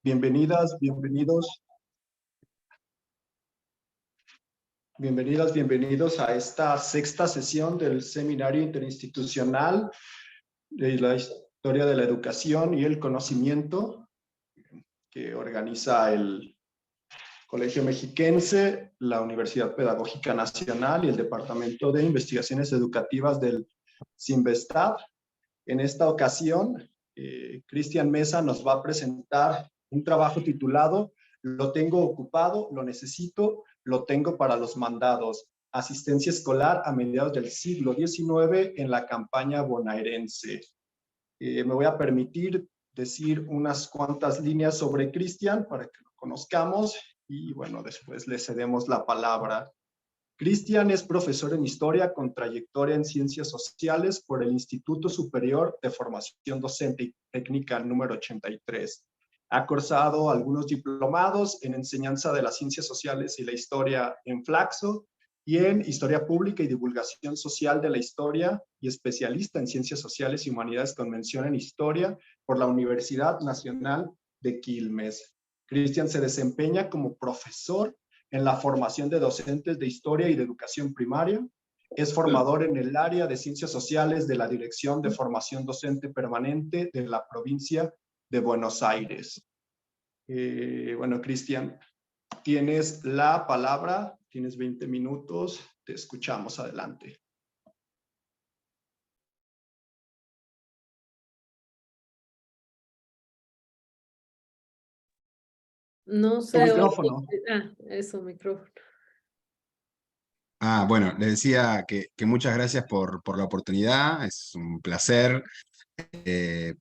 Bienvenidas, bienvenidos. Bienvenidas, bienvenidos a esta sexta sesión del Seminario Interinstitucional de la Historia de la Educación y el Conocimiento que organiza el Colegio Mexiquense, la Universidad Pedagógica Nacional y el Departamento de Investigaciones Educativas del CINVESTAB. En esta ocasión, Cristian Mesa nos va a presentar un trabajo titulado "Lo tengo ocupado, lo necesito, lo tengo para los mandados. Asistencia escolar a mediados del siglo XIX en la campaña bonaerense". Me voy a permitir decir unas cuantas líneas sobre Cristian para que lo conozcamos y bueno, después le cedemos la palabra. Cristian es profesor en Historia con trayectoria en Ciencias Sociales por el Instituto Superior de Formación Docente y Técnica número 83. Ha cursado algunos diplomados en Enseñanza de las Ciencias Sociales y la Historia en Flaxo y en Historia Pública y Divulgación Social de la Historia y especialista en Ciencias Sociales y Humanidades con mención en Historia por la Universidad Nacional de Quilmes. Cristian se desempeña como profesor en la formación de docentes de historia y de educación primaria. Es formador en el área de ciencias sociales de la Dirección de Formación Docente Permanente de la provincia de Buenos Aires. Bueno, Cristian, tienes la palabra, tienes 20 minutos, te escuchamos, adelante. No Tu sé. micrófono. Eso, micrófono. Bueno, les decía que muchas gracias por la oportunidad. Es un placer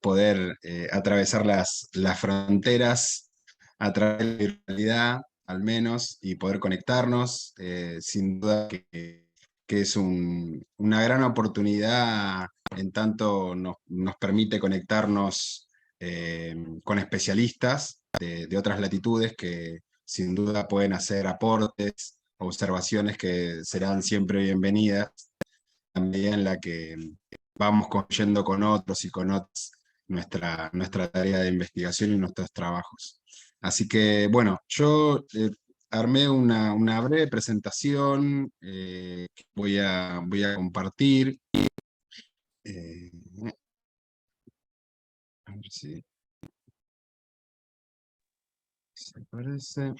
poder atravesar las fronteras a través de la virtualidad, al menos, y poder conectarnos. Sin duda que es una gran oportunidad en tanto nos permite conectarnos con especialistas de otras latitudes que sin duda pueden hacer aportes, observaciones que serán siempre bienvenidas, también en la que vamos construyendo con otros y con otras nuestra tarea de investigación y nuestros trabajos. Así que, bueno, yo armé una breve presentación que voy a compartir. A ver si aparece.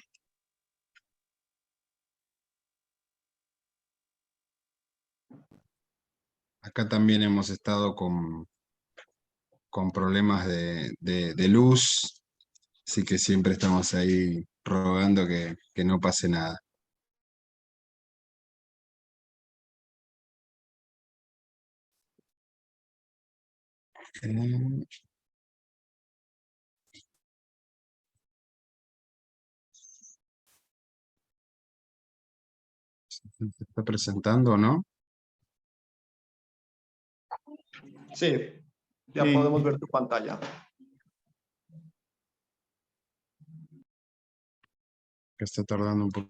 Acá también hemos estado con problemas de luz, así que siempre estamos ahí rogando que no pase nada. ¿Se está presentando o no? Sí, ya podemos ver tu pantalla. Que está tardando un poco.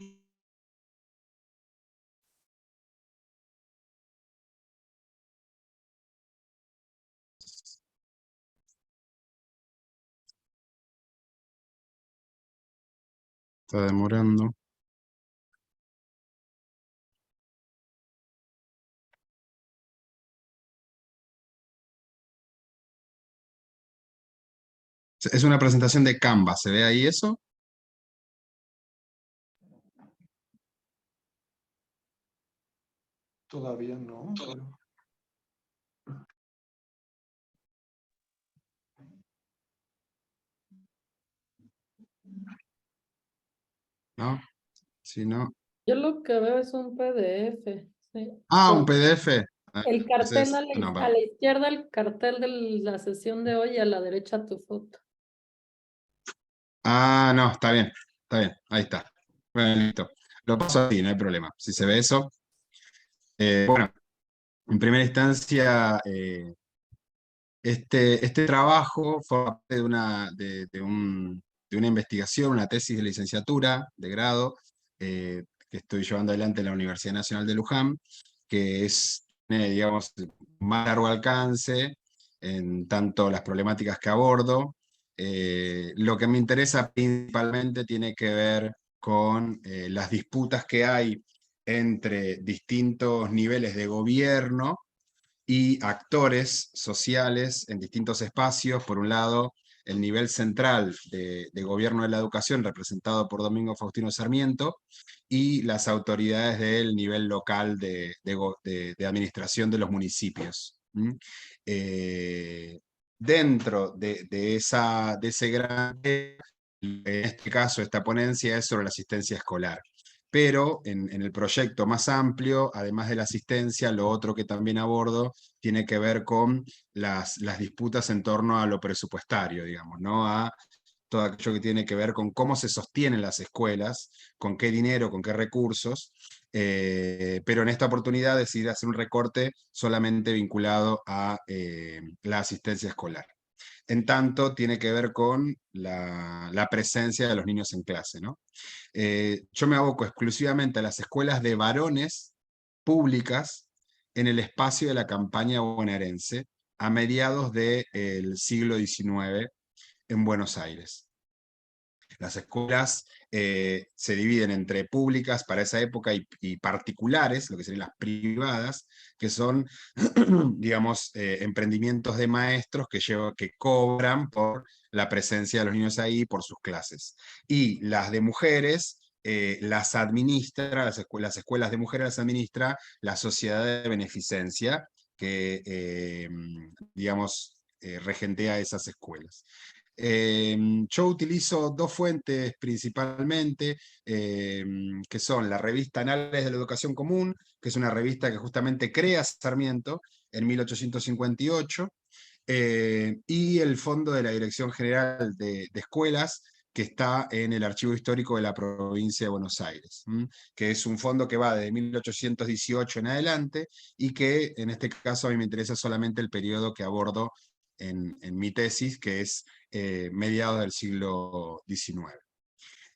Está demorando. Es una presentación de Canva, ¿se ve ahí eso? Todavía no. ¿No? Si no. Yo lo que veo es un PDF. Sí. Un PDF. El cartel Entonces, a la izquierda, el cartel de la sesión de hoy, y a la derecha tu foto. no, está bien, ahí está. Bueno, listo. Lo paso así, no hay problema. Si se ve eso. Bueno, en primera instancia, este trabajo fue parte de una investigación, una tesis de licenciatura, de grado, que estoy llevando adelante en la Universidad Nacional de Luján, que es, digamos, más largo alcance en tanto las problemáticas que abordo, lo que me interesa principalmente tiene que ver con las disputas que hay entre distintos niveles de gobierno y actores sociales en distintos espacios. Por un lado, el nivel central de gobierno de la educación, representado por Domingo Faustino Sarmiento, y las autoridades del nivel local de administración de los municipios. Dentro de ese gran, en este caso, esta ponencia es sobre la asistencia escolar. Pero en el proyecto más amplio, además de la asistencia, lo otro que también abordo tiene que ver con las disputas en torno a lo presupuestario, digamos, ¿no? A todo aquello que tiene que ver con cómo se sostienen las escuelas, con qué dinero, con qué recursos, pero en esta oportunidad decidí hacer un recorte solamente vinculado a la asistencia escolar. En tanto, tiene que ver con la presencia de los niños en clase, ¿no? Yo me aboco exclusivamente a las escuelas de varones públicas en el espacio de la campaña bonaerense a mediados del siglo XIX en Buenos Aires. Las escuelas se dividen entre públicas para esa época y particulares, lo que serían las privadas, que son, digamos, emprendimientos de maestros que cobran por la presencia de los niños ahí, por sus clases. Y las de mujeres las administra, las escuelas de mujeres las administra la sociedad de beneficencia que, digamos, regentea esas escuelas. Yo utilizo dos fuentes principalmente, que son la revista Anales de la Educación Común, que es una revista que justamente crea Sarmiento en 1858, y el Fondo de la Dirección General de Escuelas, que está en el Archivo Histórico de la Provincia de Buenos Aires, que es un fondo que va desde 1818 en adelante, y que en este caso a mí me interesa solamente el periodo que abordo en mi tesis, que es mediados del siglo XIX.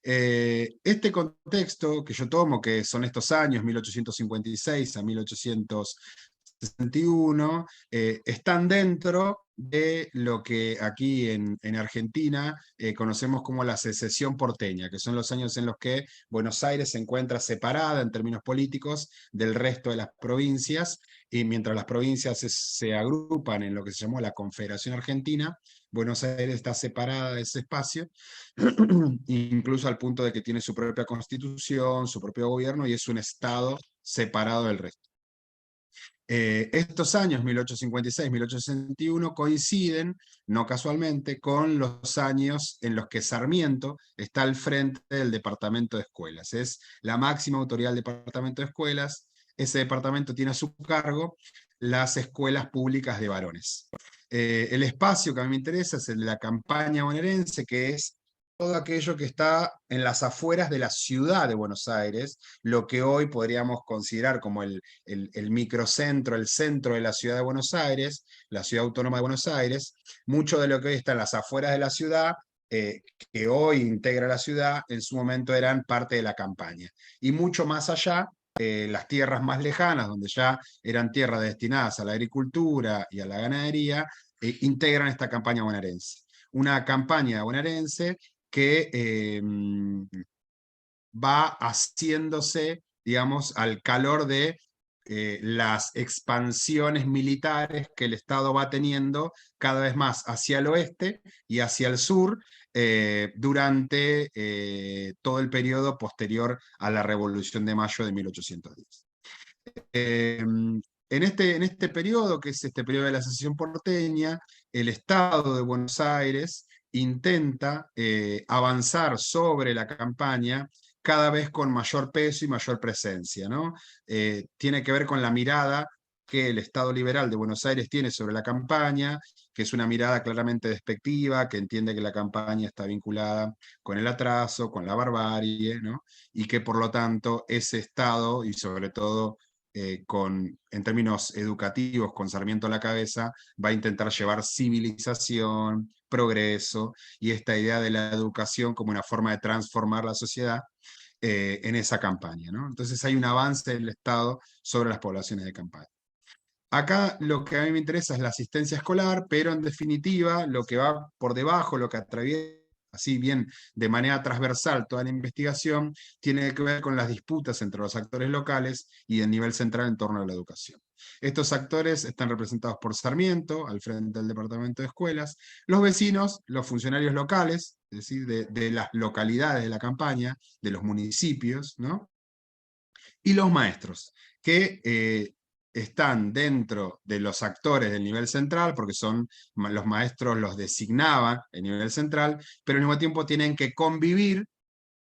Este contexto que yo tomo, que son estos años, 1856 a 1861, están dentro de lo que aquí en Argentina conocemos como la secesión porteña, que son los años en los que Buenos Aires se encuentra separada en términos políticos del resto de las provincias, y mientras las provincias se agrupan en lo que se llamó la Confederación Argentina, Buenos Aires está separada de ese espacio, incluso al punto de que tiene su propia constitución, su propio gobierno, y es un estado separado del resto. Estos años, 1856-1861, coinciden, no casualmente, con los años en los que Sarmiento está al frente del Departamento de Escuelas. Es la máxima autoridad del Departamento de Escuelas. Ese departamento tiene a su cargo las escuelas públicas de varones. El espacio que a mí me interesa es el de la campaña bonaerense, que es todo aquello que está en las afueras de la ciudad de Buenos Aires, lo que hoy podríamos considerar como el microcentro, el centro de la ciudad de Buenos Aires, la ciudad autónoma de Buenos Aires. Mucho de lo que hoy está en las afueras de la ciudad, que hoy integra la ciudad, en su momento eran parte de la campaña. Y mucho más allá, las tierras más lejanas, donde ya eran tierras destinadas a la agricultura y a la ganadería, integran esta campaña bonaerense. Una campaña bonaerense que va haciéndose, digamos, al calor de las expansiones militares que el Estado va teniendo cada vez más hacia el oeste y hacia el sur durante todo el periodo posterior a la Revolución de Mayo de 1810. En este periodo, que es este periodo de la secesión porteña, el Estado de Buenos Aires intenta avanzar sobre la campaña cada vez con mayor peso y mayor presencia, ¿no? Tiene que ver con la mirada que el Estado liberal de Buenos Aires tiene sobre la campaña, que es una mirada claramente despectiva, que entiende que la campaña está vinculada con el atraso, con la barbarie, ¿no? Y que por lo tanto ese Estado, y sobre todo en términos educativos, con Sarmiento a la cabeza, va a intentar llevar civilización, progreso, y esta idea de la educación como una forma de transformar la sociedad en esa campaña, ¿no? Entonces hay un avance del Estado sobre las poblaciones de campaña. Acá lo que a mí me interesa es la asistencia escolar, pero en definitiva lo que va por debajo, lo que atraviesa así bien de manera transversal toda la investigación, tiene que ver con las disputas entre los actores locales y el nivel central en torno a la educación. Estos actores están representados por Sarmiento, al frente del Departamento de Escuelas, los vecinos, los funcionarios locales, es decir, de las localidades de la campaña, de los municipios, ¿no? Y los maestros, que están dentro de los actores del nivel central, porque son los maestros los designaban el nivel central, pero al mismo tiempo tienen que convivir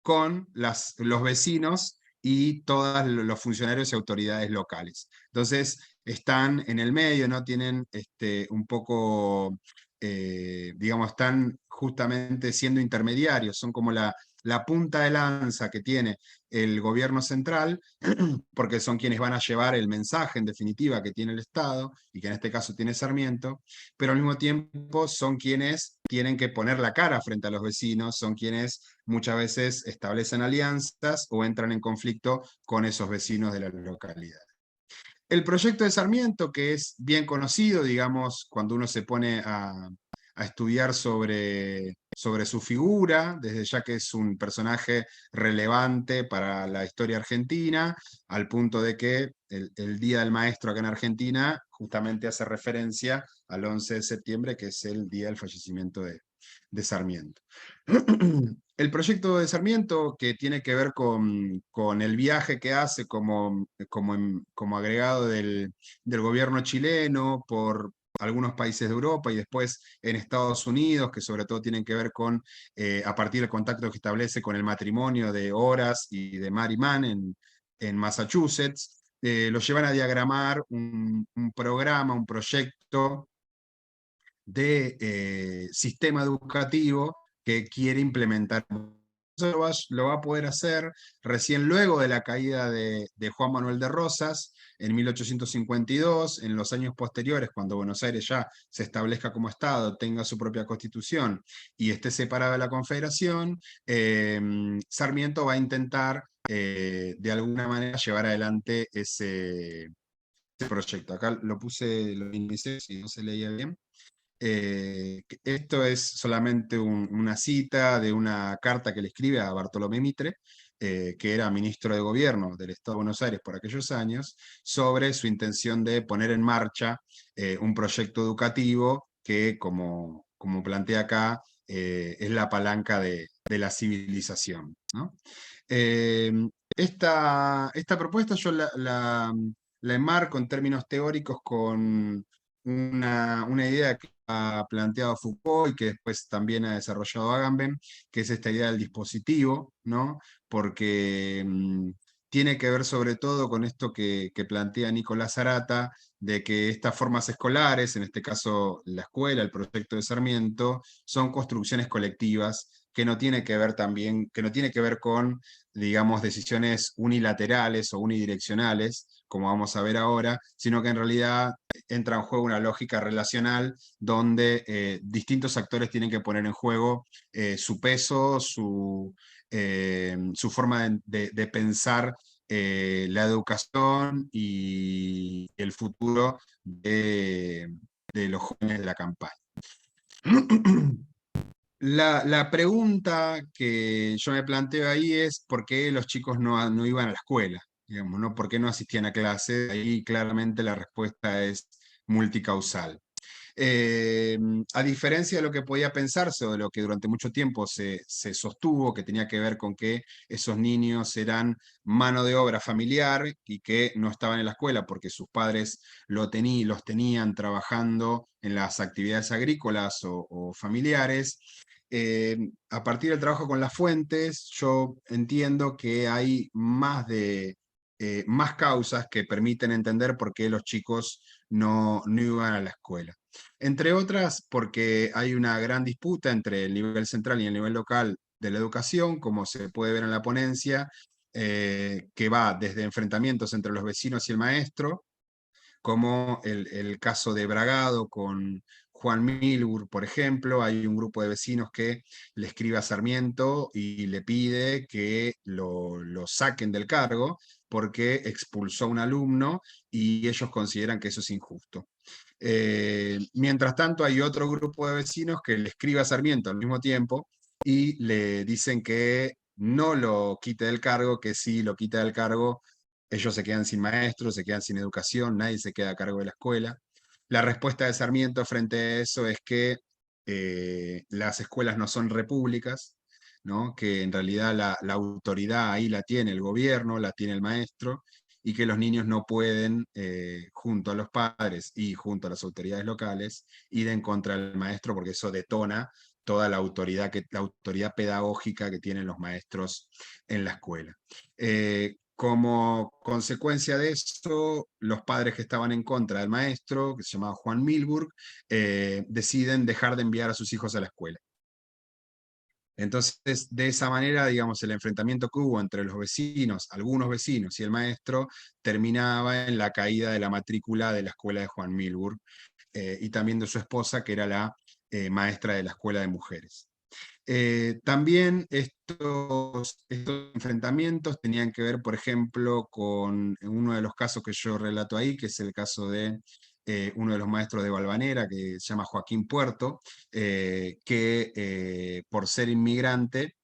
con los vecinos y todos los funcionarios y autoridades locales. Entonces, están en el medio, ¿no? Tienen un poco, digamos, están justamente siendo intermediarios, son como la punta de lanza que tiene el gobierno central, porque son quienes van a llevar el mensaje en definitiva que tiene el Estado, y que en este caso tiene Sarmiento, pero al mismo tiempo son quienes tienen que poner la cara frente a los vecinos, son quienes muchas veces establecen alianzas o entran en conflicto con esos vecinos de la localidad. El proyecto de Sarmiento, que es bien conocido, digamos, cuando uno se pone a estudiar sobre su figura, desde ya que es un personaje relevante para la historia argentina, al punto de que el Día del Maestro acá en Argentina justamente hace referencia al 11 de septiembre, que es el día del fallecimiento de Sarmiento. El proyecto de Sarmiento, que tiene que ver con el viaje que hace como agregado del gobierno chileno por algunos países de Europa y después en Estados Unidos, que sobre todo tienen que ver con, a partir del contacto que establece con el matrimonio de Horace y de Mary Mann en Massachusetts, lo llevan a diagramar un programa, un proyecto de sistema educativo que quiere implementar. Eso lo va a poder hacer recién luego de la caída de Juan Manuel de Rosas en 1852, en los años posteriores, cuando Buenos Aires ya se establezca como Estado, tenga su propia constitución y esté separada de la Confederación, Sarmiento va a intentar de alguna manera llevar adelante ese proyecto. Acá lo puse, lo inicié, si no se leía bien. Esto es solamente una cita de una carta que le escribe a Bartolomé Mitre, que era ministro de Gobierno del Estado de Buenos Aires por aquellos años, sobre su intención de poner en marcha un proyecto educativo que, como plantea acá, es la palanca de la civilización, ¿no? Esta propuesta yo la enmarco en términos teóricos con una idea que ha planteado Foucault y que después también ha desarrollado Agamben, que es esta idea del dispositivo, ¿no? Porque tiene que ver sobre todo con esto que plantea Nicolás Arata, de que estas formas escolares, en este caso la escuela, el proyecto de Sarmiento, son construcciones colectivas que no tiene que ver también, que no tiene que ver con, digamos, decisiones unilaterales o unidireccionales, como vamos a ver ahora, sino que en realidad entra en juego una lógica relacional donde distintos actores tienen que poner en juego su peso, su forma de pensar la educación y el futuro de los jóvenes de la campaña. La pregunta que yo me planteo ahí es por qué los chicos no iban a la escuela, digamos, ¿no? ¿Por qué no asistían a clases? Ahí claramente la respuesta es multicausal. A diferencia de lo que podía pensarse o de lo que durante mucho tiempo se sostuvo, que tenía que ver con que esos niños eran mano de obra familiar y que no estaban en la escuela porque sus padres los tenían trabajando en las actividades agrícolas o familiares. A partir del trabajo con las fuentes, yo entiendo que hay más causas que permiten entender por qué los chicos no iban a la escuela. Entre otras, porque hay una gran disputa entre el nivel central y el nivel local de la educación, como se puede ver en la ponencia, que va desde enfrentamientos entre los vecinos y el maestro, como el caso de Bragado con Juan Milburg, por ejemplo. Hay un grupo de vecinos que le escribe a Sarmiento y le pide que lo saquen del cargo, porque expulsó a un alumno y ellos consideran que eso es injusto. Mientras tanto, hay otro grupo de vecinos que le escribe a Sarmiento al mismo tiempo y le dicen que no lo quite del cargo, que si lo quita del cargo, ellos se quedan sin maestros, se quedan sin educación, nadie se queda a cargo de la escuela. La respuesta de Sarmiento frente a eso es que las escuelas no son repúblicas, ¿no? Que en realidad la autoridad ahí la tiene el gobierno, la tiene el maestro, y que los niños no pueden, junto a los padres y junto a las autoridades locales, ir en contra del maestro, porque eso detona toda la autoridad pedagógica que tienen los maestros en la escuela. Como consecuencia de esto, los padres que estaban en contra del maestro, que se llamaba Juan Milburg, deciden dejar de enviar a sus hijos a la escuela. Entonces, de esa manera, digamos, el enfrentamiento que hubo entre los vecinos, algunos vecinos y el maestro, terminaba en la caída de la matrícula de la escuela de Juan Milburg, y también de su esposa, que era la maestra de la escuela de mujeres. También estos enfrentamientos tenían que ver, por ejemplo, con uno de los casos que yo relato ahí, que es el caso de uno de los maestros de Valvanera, que se llama Joaquín Puerto, que por ser inmigrante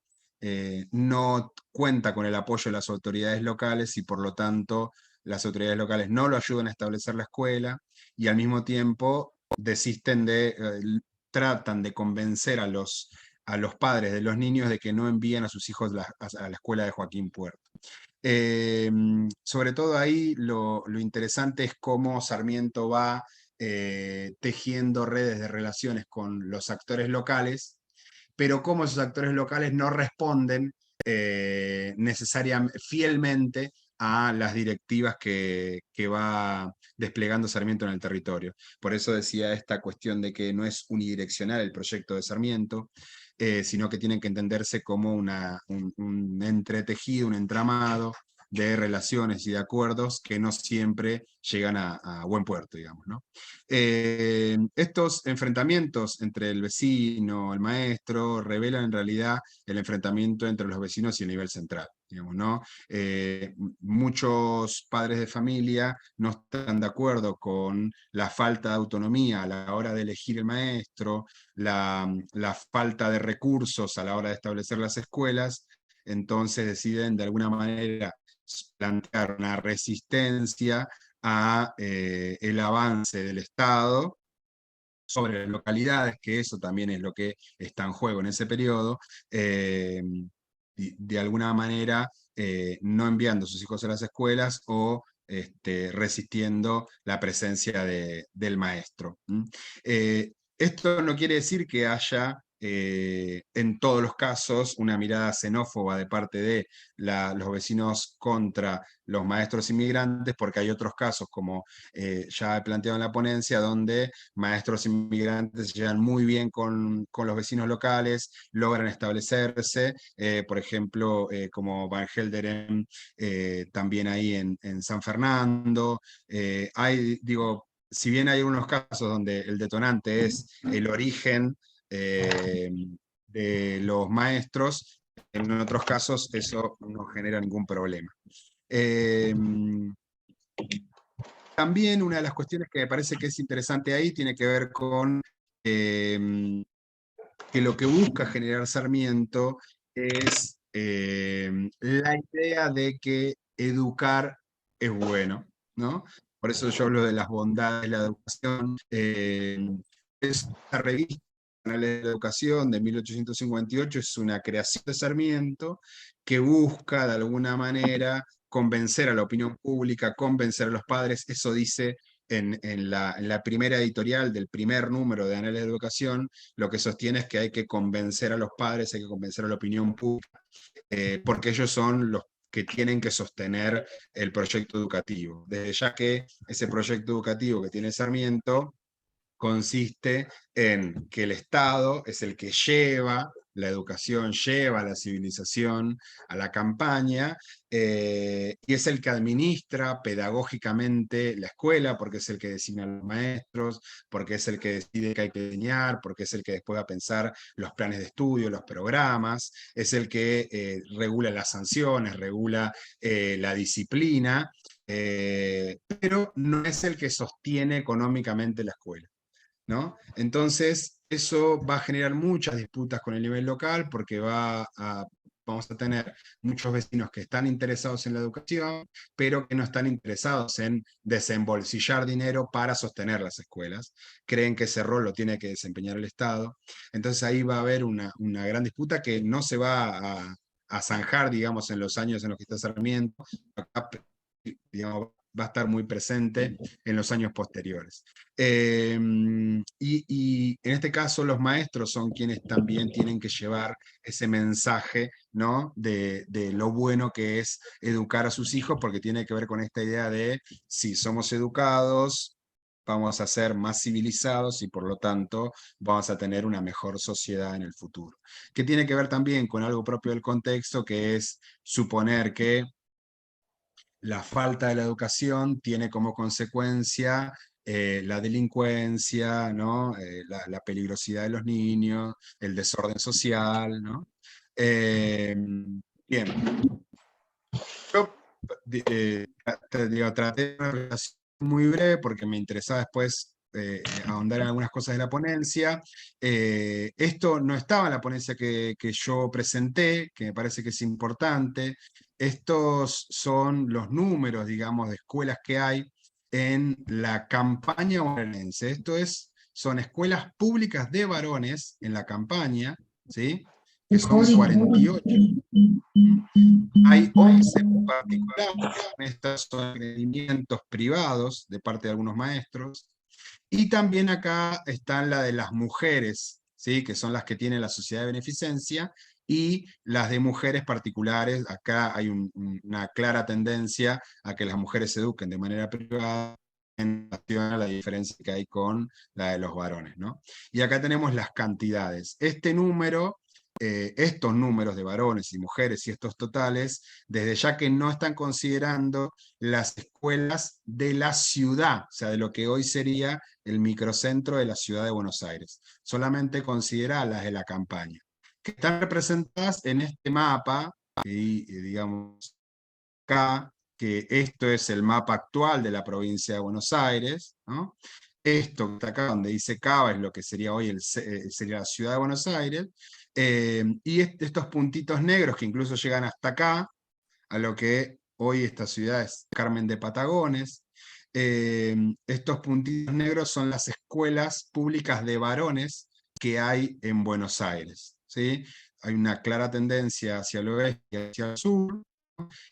no cuenta con el apoyo de las autoridades locales y por lo tanto las autoridades locales no lo ayudan a establecer la escuela y al mismo tiempo tratan de convencer a los padres de los niños de que no envíen a sus hijos a la escuela de Joaquín Puerto. Sobre todo ahí lo interesante es cómo Sarmiento va tejiendo redes de relaciones con los actores locales, pero cómo esos actores locales no responden necesariamente, fielmente a las directivas que va desplegando Sarmiento en el territorio. Por eso decía esta cuestión de que no es unidireccional el proyecto de Sarmiento, sino que tienen que entenderse como un entretejido, un entramado de relaciones y de acuerdos que no siempre llegan a buen puerto, digamos, ¿no? Estos enfrentamientos entre el vecino, el maestro, revelan en realidad el enfrentamiento entre los vecinos y el nivel central, digamos, ¿no? Muchos padres de familia no están de acuerdo con la falta de autonomía a la hora de elegir el maestro, la falta de recursos a la hora de establecer las escuelas, entonces deciden de alguna manera plantear una resistencia a el avance del Estado sobre las localidades, que eso también es lo que está en juego en ese periodo, de alguna manera no enviando a sus hijos a las escuelas o resistiendo la presencia del maestro. Esto no quiere decir que haya en todos los casos una mirada xenófoba de parte de los vecinos contra los maestros inmigrantes, porque hay otros casos, como ya he planteado en la ponencia, donde maestros inmigrantes se llevan muy bien con los vecinos locales, logran establecerse, por ejemplo, como Van Gelderen, también ahí en San Fernando. Si bien hay unos casos donde el detonante es el origen de los maestros, en otros casos eso no genera ningún problema. También una de las cuestiones que me parece que es interesante ahí tiene que ver con que lo que busca generar Sarmiento es la idea de que educar es bueno, ¿no? Por eso yo hablo de las bondades de la educación. Es una revista de Educación de 1858, es una creación de Sarmiento que busca de alguna manera convencer a la opinión pública, convencer a los padres. Eso dice en la primera editorial del primer número de Anales de Educación, lo que sostiene es que hay que convencer a los padres, hay que convencer a la opinión pública, porque ellos son los que tienen que sostener el proyecto educativo. Desde ya que ese proyecto educativo que tiene Sarmiento consiste en que el Estado es el que lleva la educación lleva a la civilización, a la campaña, y es el que administra pedagógicamente la escuela, porque es el que designa a los maestros, porque es el que decide qué hay que enseñar, porque es el que después va a pensar los planes de estudio, los programas, es el que regula las sanciones, regula la disciplina, pero no es el que sostiene económicamente la escuela, ¿no? Entonces, eso va a generar muchas disputas con el nivel local porque vamos a tener muchos vecinos que están interesados en la educación, pero que no están interesados en desembolsillar dinero para sostener las escuelas. Creen que ese rol lo tiene que desempeñar el Estado. Entonces ahí va a haber una gran disputa que no se va a zanjar, digamos, en los años en los que está Sarmiento. Acá, digamos, va a estar muy presente en los años posteriores. Y en este caso los maestros son quienes también tienen que llevar ese mensaje, ¿no? de lo bueno que es educar a sus hijos, porque tiene que ver con esta idea de si somos educados, vamos a ser más civilizados y por lo tanto vamos a tener una mejor sociedad en el futuro. Que tiene que ver también con algo propio del contexto, que es suponer que la falta de la educación tiene como consecuencia la delincuencia, ¿no? La peligrosidad de los niños, el desorden social, ¿no? Eh, Bien, yo traté de una presentación muy breve porque me interesaba después ahondar en algunas cosas de la ponencia. Esto no estaba en la ponencia que yo presenté, que me parece que es importante. Estos son los números, digamos, de escuelas que hay en la campaña bonaerense. Son escuelas públicas de varones en la campaña, ¿sí? Que son 48. Hay 11 particulares, estos son emprendimientos privados de parte de algunos maestros, y también acá están la de las mujeres, ¿sí? Que son las que tiene la sociedad de beneficencia, y las de mujeres particulares. Acá hay una clara tendencia a que las mujeres se eduquen de manera privada en relación a la diferencia que hay con la de los varones, ¿no? Y acá tenemos las cantidades. Estos números de varones y mujeres y estos totales, desde ya que no están considerando las escuelas de la ciudad, o sea, de lo que hoy sería el microcentro de la ciudad de Buenos Aires, solamente considera las de la campaña, que están representadas en este mapa, y digamos acá, que esto es el mapa actual de la provincia de Buenos Aires, ¿no? Esto que está acá donde dice Cava es lo que sería hoy sería la ciudad de Buenos Aires, y estos puntitos negros que incluso llegan hasta acá, a lo que hoy esta ciudad es Carmen de Patagones. Estos puntitos negros son las escuelas públicas de varones que hay en Buenos Aires, ¿sí? Hay una clara tendencia hacia el oeste y hacia el sur,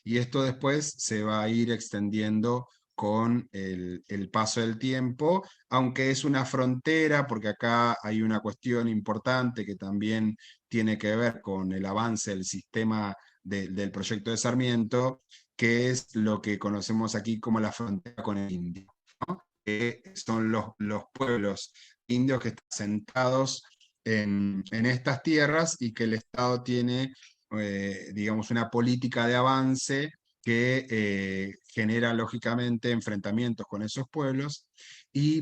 y esto después se va a ir extendiendo con el paso del tiempo, aunque es una frontera, porque acá hay una cuestión importante que también tiene que ver con el avance del sistema del proyecto de Sarmiento, que es lo que conocemos aquí como la frontera con el indio, ¿no? Que son los pueblos indios que están sentados en estas tierras y que el Estado tiene digamos, una política de avance que genera lógicamente enfrentamientos con esos pueblos,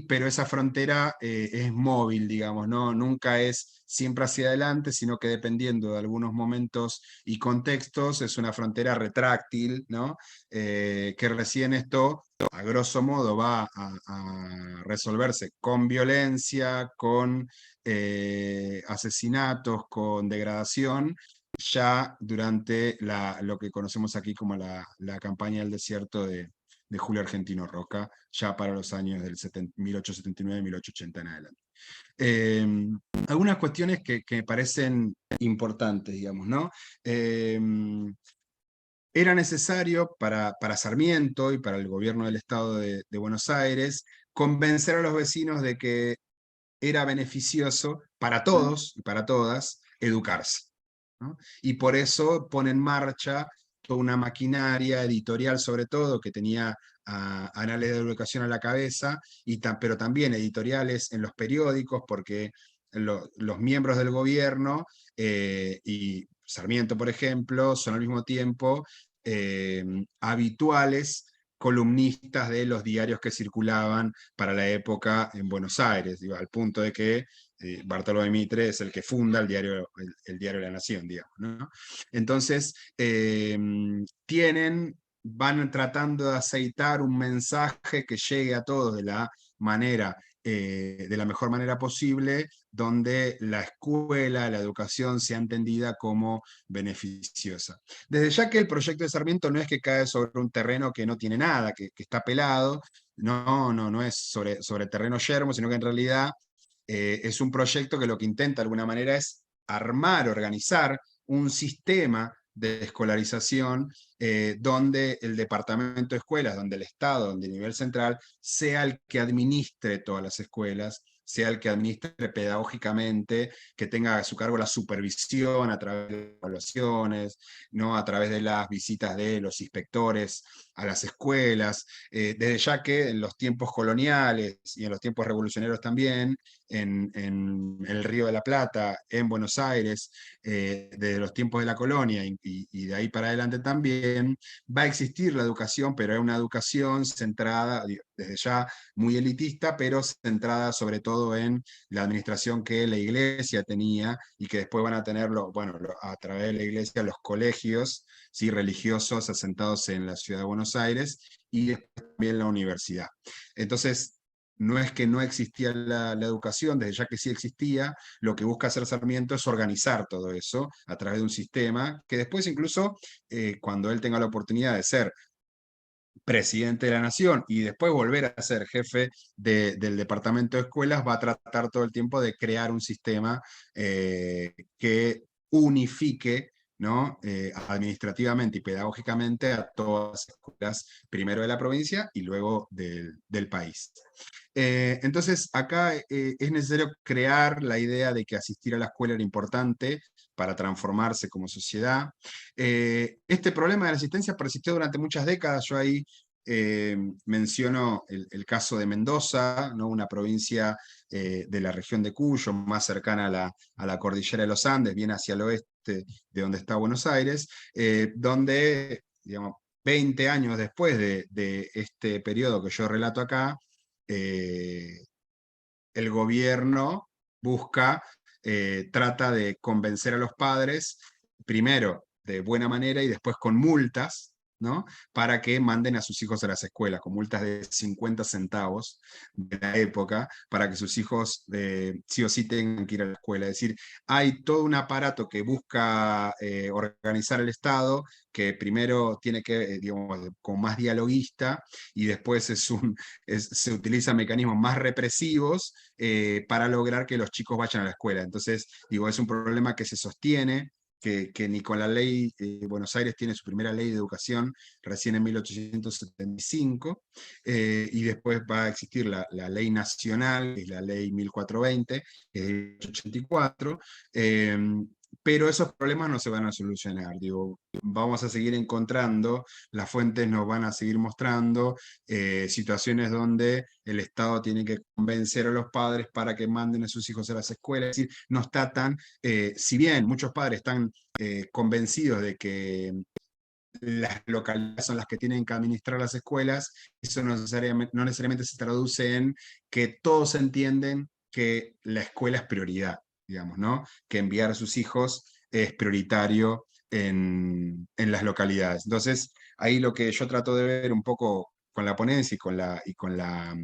pero esa frontera es móvil, digamos, ¿no? Nunca es siempre hacia adelante, sino que dependiendo de algunos momentos y contextos, es una frontera retráctil, ¿no? Que recién esto, a grosso modo, va a resolverse con violencia, con asesinatos, con degradación, ya durante lo que conocemos aquí como la campaña del desierto de Julio Argentino Roca, ya para los años del 1879-1880 en adelante. Algunas cuestiones que me parecen importantes, digamos, ¿no? Era necesario para Sarmiento y para el gobierno del Estado de Buenos Aires convencer a los vecinos de que era beneficioso para todos y para todas educarse, ¿no? Y por eso pone en marcha toda una maquinaria editorial, sobre todo, que tenía anales de educación a la cabeza, pero también editoriales en los periódicos, porque los miembros del gobierno y Sarmiento, por ejemplo, son al mismo tiempo habituales columnistas de los diarios que circulaban para la época en Buenos Aires, digo, al punto de que Bartolomé Mitre es el que funda el diario La Nación, digamos, ¿no? Entonces, van tratando de aceitar un mensaje que llegue a todos de la mejor manera posible, donde la escuela, la educación sea entendida como beneficiosa. Desde ya que el proyecto de Sarmiento no es que cae sobre un terreno que no tiene nada, que está pelado, no es sobre terreno yermo, sino que en realidad es un proyecto que lo que intenta de alguna manera es organizar un sistema de escolarización donde el departamento de escuelas, donde el Estado, donde el nivel central, sea el que administre todas las escuelas, sea el que administre pedagógicamente, que tenga a su cargo la supervisión a través de evaluaciones, ¿no? A través de las visitas de los inspectores a las escuelas, desde ya que en los tiempos coloniales y en los tiempos revolucionarios también, en el Río de la Plata, en Buenos Aires, desde los tiempos de la colonia y de ahí para adelante también, va a existir la educación, pero es una educación centrada, desde ya muy elitista, pero centrada sobre todo en la administración que la iglesia tenía y que después van a tenerlo, bueno, a través de la iglesia, los colegios, ¿sí? Religiosos asentados en la ciudad de Buenos Aires y después también la universidad. Entonces, no es que no existía la educación, desde ya que sí existía, lo que busca hacer Sarmiento es organizar todo eso a través de un sistema que después incluso, cuando él tenga la oportunidad de ser presidente de la nación y después volver a ser jefe del departamento de escuelas, va a tratar todo el tiempo de crear un sistema que unifique, ¿no? Administrativamente y pedagógicamente a todas las escuelas, primero de la provincia y luego del país. Entonces, acá es necesario crear la idea de que asistir a la escuela era importante para transformarse como sociedad. Este problema de la asistencia persistió durante muchas décadas. Yo ahí menciono el caso de Mendoza, ¿no? Una provincia de la región de Cuyo, más cercana a la cordillera de los Andes, bien hacia el oeste de donde está Buenos Aires, donde, digamos, 20 años después de este periodo que yo relato acá, el gobierno trata de convencer a los padres, primero de buena manera y después con multas, ¿no? Para que manden a sus hijos a las escuelas, con multas de 50 centavos de la época, para que sus hijos sí o sí tengan que ir a la escuela. Es decir, hay todo un aparato que busca organizar el Estado, que primero tiene que, digamos, como más dialoguista, y después se utilizan mecanismos más represivos para lograr que los chicos vayan a la escuela. Entonces, digo, es un problema que se sostiene, que ni con la ley, Buenos Aires tiene su primera ley de educación recién en 1875, y después va a existir la ley nacional, que es la ley 1420, que es de 1884, pero esos problemas no se van a solucionar. Digo, vamos a seguir encontrando, las fuentes nos van a seguir mostrando situaciones donde el Estado tiene que convencer a los padres para que manden a sus hijos a las escuelas. Es decir, no está tan, si bien muchos padres están convencidos de que las localidades son las que tienen que administrar las escuelas, eso no necesariamente se traduce en que todos entienden que la escuela es prioridad, digamos, ¿no? Que enviar a sus hijos es prioritario en las localidades. Entonces, ahí lo que yo trato de ver un poco con la ponencia y con la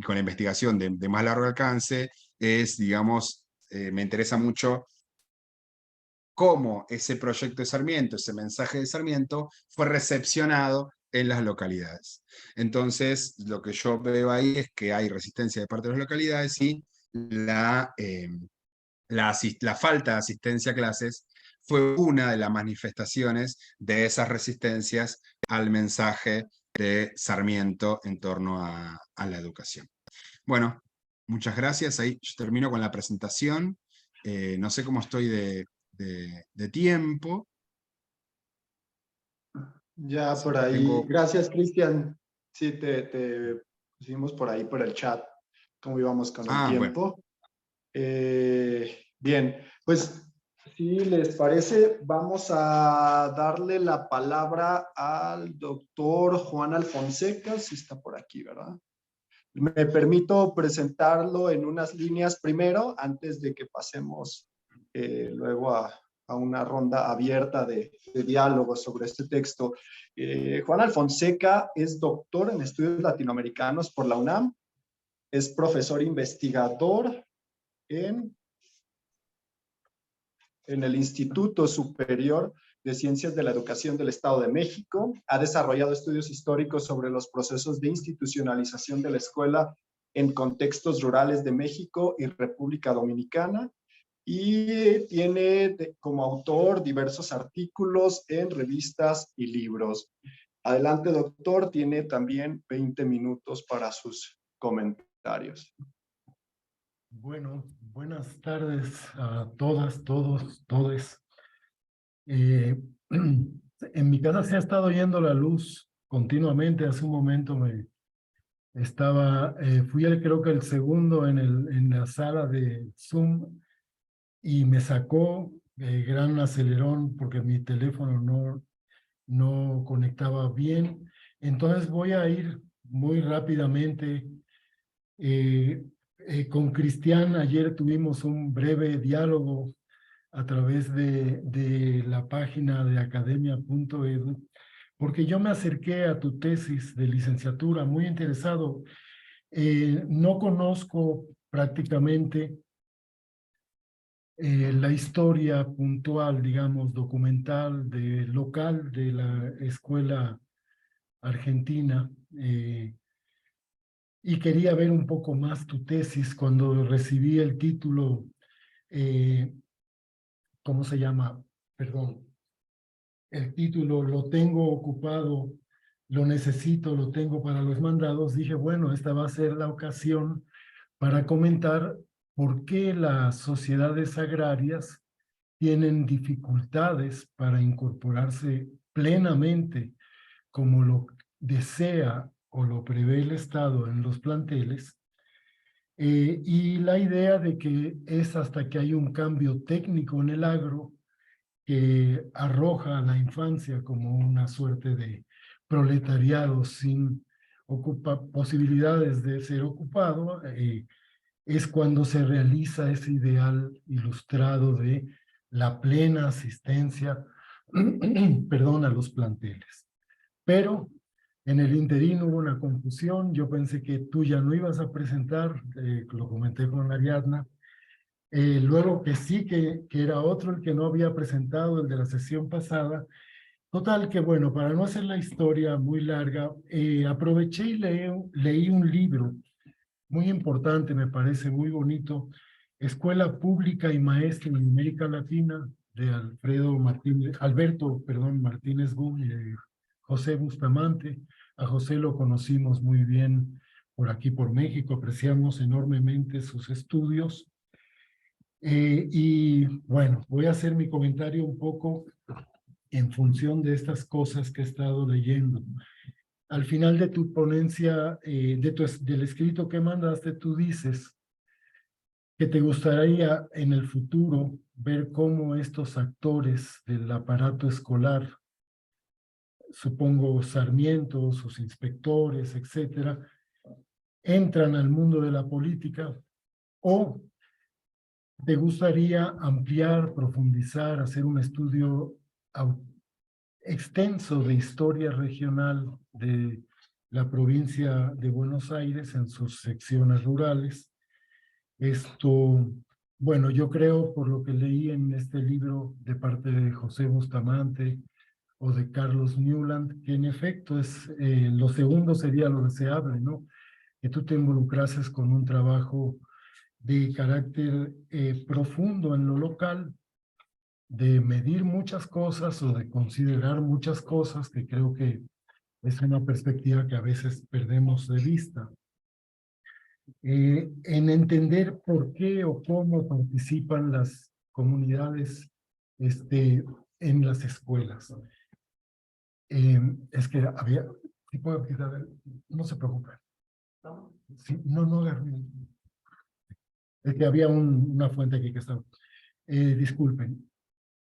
investigación de más largo alcance es, digamos, me interesa mucho cómo ese proyecto de Sarmiento, ese mensaje de Sarmiento, fue recepcionado en las localidades. Entonces, lo que yo veo ahí es que hay resistencia de parte de las localidades y la falta de asistencia a clases fue una de las manifestaciones de esas resistencias al mensaje de Sarmiento en torno a la educación. Bueno, muchas gracias. Ahí yo termino con la presentación. No sé cómo estoy de tiempo. Ya por ahí. Gracias, Cristian. Sí, te pusimos por ahí por el chat cómo íbamos con el tiempo. Bueno. Bien, pues si les parece, vamos a darle la palabra al doctor Juan Alfonseca, si está por aquí, ¿verdad? Me permito presentarlo en unas líneas primero, antes de que pasemos luego a una ronda abierta de diálogo sobre este texto. Juan Alfonseca es doctor en estudios latinoamericanos por la UNAM, es profesor investigador en el Instituto Superior de Ciencias de la Educación del Estado de México. Ha desarrollado estudios históricos sobre los procesos de institucionalización de la escuela en contextos rurales de México y República Dominicana. Y tiene como autor diversos artículos en revistas y libros. Adelante, doctor. Tiene también 20 minutos para sus comentarios. Bueno, buenas tardes a todas, todos, todes. En mi casa se ha estado yendo la luz continuamente. Hace un momento fui creo que el segundo en la sala de Zoom y me sacó gran acelerón porque mi teléfono no conectaba bien. Entonces voy a ir muy rápidamente. Con Cristian ayer tuvimos un breve diálogo a través de la página de academia.edu, porque yo me acerqué a tu tesis de licenciatura muy interesado. No conozco prácticamente la historia puntual, digamos, documental, local de la escuela argentina, y quería ver un poco más tu tesis cuando recibí el título, ¿cómo se llama? Perdón. El título lo tengo ocupado, lo necesito, lo tengo para los mandados. Dije, bueno, esta va a ser la ocasión para comentar por qué las sociedades agrarias tienen dificultades para incorporarse plenamente como lo desea o lo prevé el Estado en los planteles, y la idea de que es hasta que hay un cambio técnico en el agro que arroja a la infancia como una suerte de proletariado sin posibilidades de ser ocupado, es cuando se realiza ese ideal ilustrado de la plena asistencia perdón, a los planteles. Pero en el interín hubo una confusión. Yo pensé que tú ya no ibas a presentar, lo comenté con Ariadna. Luego que sí, que era otro el que no había presentado, el de la sesión pasada. Total que bueno, para no hacer la historia muy larga, aproveché y leí un libro muy importante, me parece muy bonito, Escuela Pública y Maestra en América Latina, de Alberto Martínez Gum y de José Bustamante. A José lo conocimos muy bien por aquí, por México, apreciamos enormemente sus estudios. Y bueno, voy a hacer mi comentario un poco en función de estas cosas que he estado leyendo. Al final de tu ponencia, del escrito que mandaste, tú dices que te gustaría en el futuro ver cómo estos actores del aparato escolar, supongo Sarmiento, sus inspectores, etcétera, entran al mundo de la política, o te gustaría ampliar, profundizar, hacer un estudio extenso de historia regional de la provincia de Buenos Aires en sus secciones rurales. Bueno, yo creo, por lo que leí en este libro de parte de José Bustamante o de Carlos Newland, que en efecto lo segundo sería lo deseable, ¿no? Que tú te involucrases con un trabajo de carácter profundo en lo local, de medir muchas cosas o de considerar muchas cosas, que creo que es una perspectiva que a veces perdemos de vista. En entender por qué o cómo participan las comunidades en las escuelas. Es que había... ¿Sí puedo quitar? No se preocupen. Sí, no, Es que había una fuente aquí que estaba. Disculpen.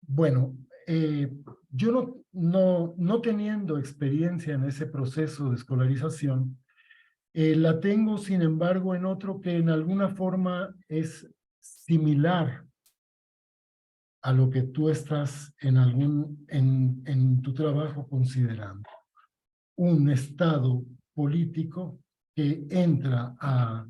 Bueno, yo no teniendo experiencia en ese proceso de escolarización, la tengo, sin embargo, en otro que en alguna forma es similar a lo que tú estás en tu trabajo considerando. Un estado político que entra a,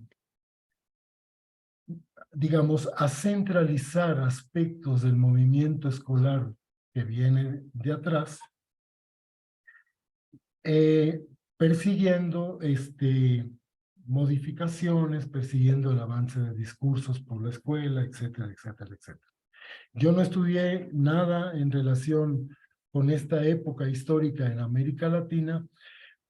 digamos, a centralizar aspectos del movimiento escolar que viene de atrás, persiguiendo modificaciones, persiguiendo el avance de discursos por la escuela, etcétera, etcétera, etcétera. Yo no estudié nada en relación con esta época histórica en América Latina,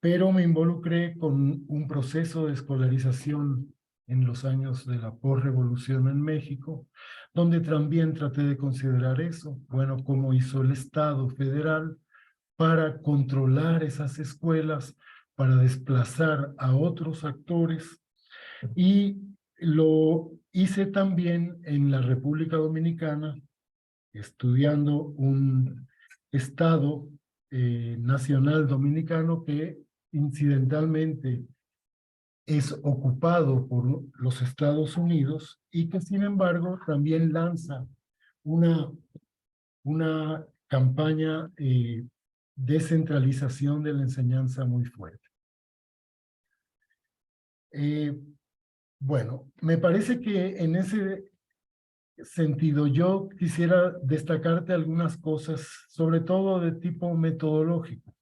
pero me involucré con un proceso de escolarización en los años de la posrevolución en México, donde también traté de considerar eso, bueno, cómo hizo el Estado federal para controlar esas escuelas, para desplazar a otros actores, y lo hice también en la República Dominicana, estudiando un Estado nacional dominicano que incidentalmente es ocupado por los Estados Unidos y que sin embargo también lanza una campaña de centralización de la enseñanza muy fuerte. Bueno, me parece que en ese sentido yo quisiera destacarte algunas cosas, sobre todo de tipo metodológico.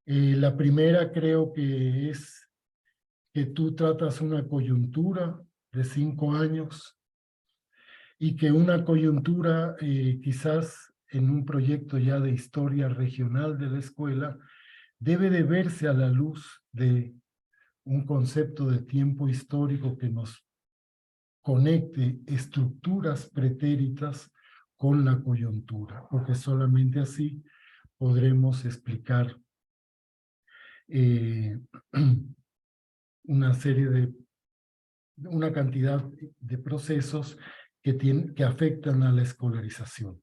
La primera creo que es que tú tratas una coyuntura de 5 años y que una coyuntura quizás en un proyecto ya de historia regional de la escuela debe de verse a la luz de un concepto de tiempo histórico que nos conecte estructuras pretéritas con la coyuntura, porque solamente así podremos explicar una cantidad de procesos que afectan a la escolarización.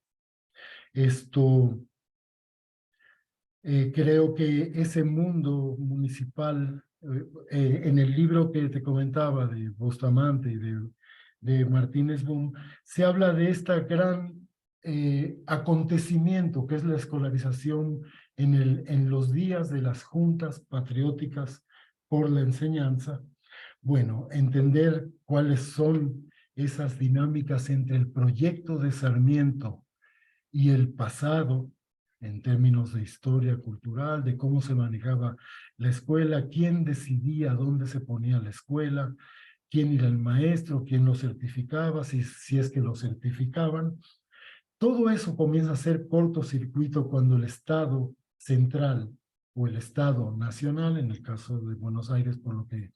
Creo que ese mundo municipal, en el libro que te comentaba de Bustamante y de Martínez Boom, se habla de este gran acontecimiento que es la escolarización en los días de las juntas patrióticas por la enseñanza. Bueno, entender cuáles son esas dinámicas entre el proyecto de Sarmiento y el pasado, en términos de historia cultural, de cómo se manejaba la escuela, quién decidía dónde se ponía la escuela, quién era el maestro, quién lo certificaba, si es que lo certificaban. Todo eso comienza a ser cortocircuito cuando el Estado central o el Estado nacional, en el caso de Buenos Aires, por lo que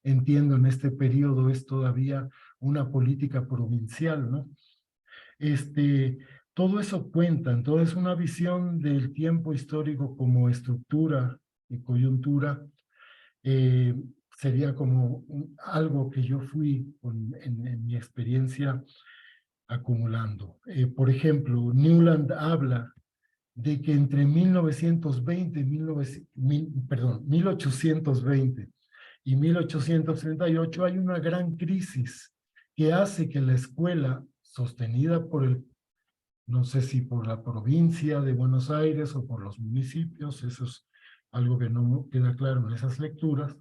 entiendo en este periodo, es todavía una política provincial, ¿no? Todo eso cuenta, entonces una visión del tiempo histórico como estructura y coyuntura sería como algo que yo fui en mi experiencia acumulando. Por ejemplo, Newland habla de que entre 1820 y 1838 hay una gran crisis que hace que la escuela, sostenida por no sé si por la provincia de Buenos Aires o por los municipios, eso es algo que no queda claro en esas lecturas,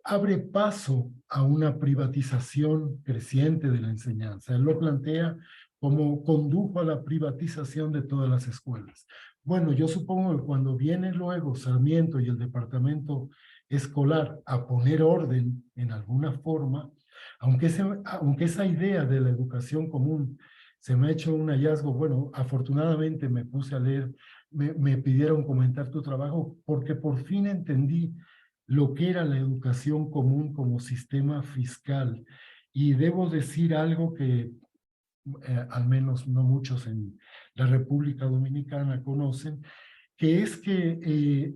abre paso a una privatización creciente de la enseñanza. Él lo plantea como condujo a la privatización de todas las escuelas. Bueno, yo supongo que cuando viene luego Sarmiento y el departamento escolar a poner orden en alguna forma, aunque esa idea de la educación común se me ha hecho un hallazgo, bueno, afortunadamente me puse a leer, me pidieron comentar tu trabajo porque por fin entendí lo que era la educación común como sistema fiscal. Y debo decir algo que al menos no muchos en la República Dominicana conocen, que es que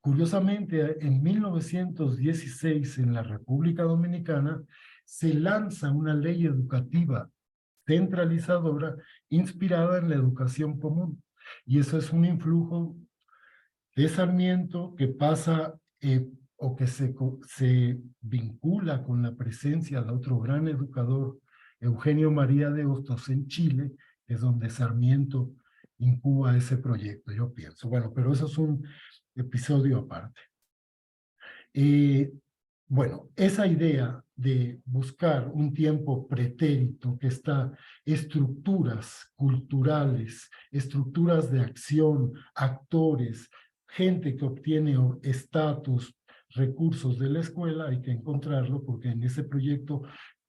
curiosamente, en 1916, en la República Dominicana, se lanza una ley educativa centralizadora inspirada en la educación común. Y eso es un influjo de Sarmiento que pasa o que se vincula con la presencia de otro gran educador, Eugenio María de Hostos, en Chile, que es donde Sarmiento incuba ese proyecto, yo pienso. Bueno, pero eso es un episodio aparte. Bueno, esa idea de buscar un tiempo pretérito que está estructuras culturales, estructuras de acción, actores, gente que obtiene estatus, recursos de la escuela, hay que encontrarlo porque en ese proyecto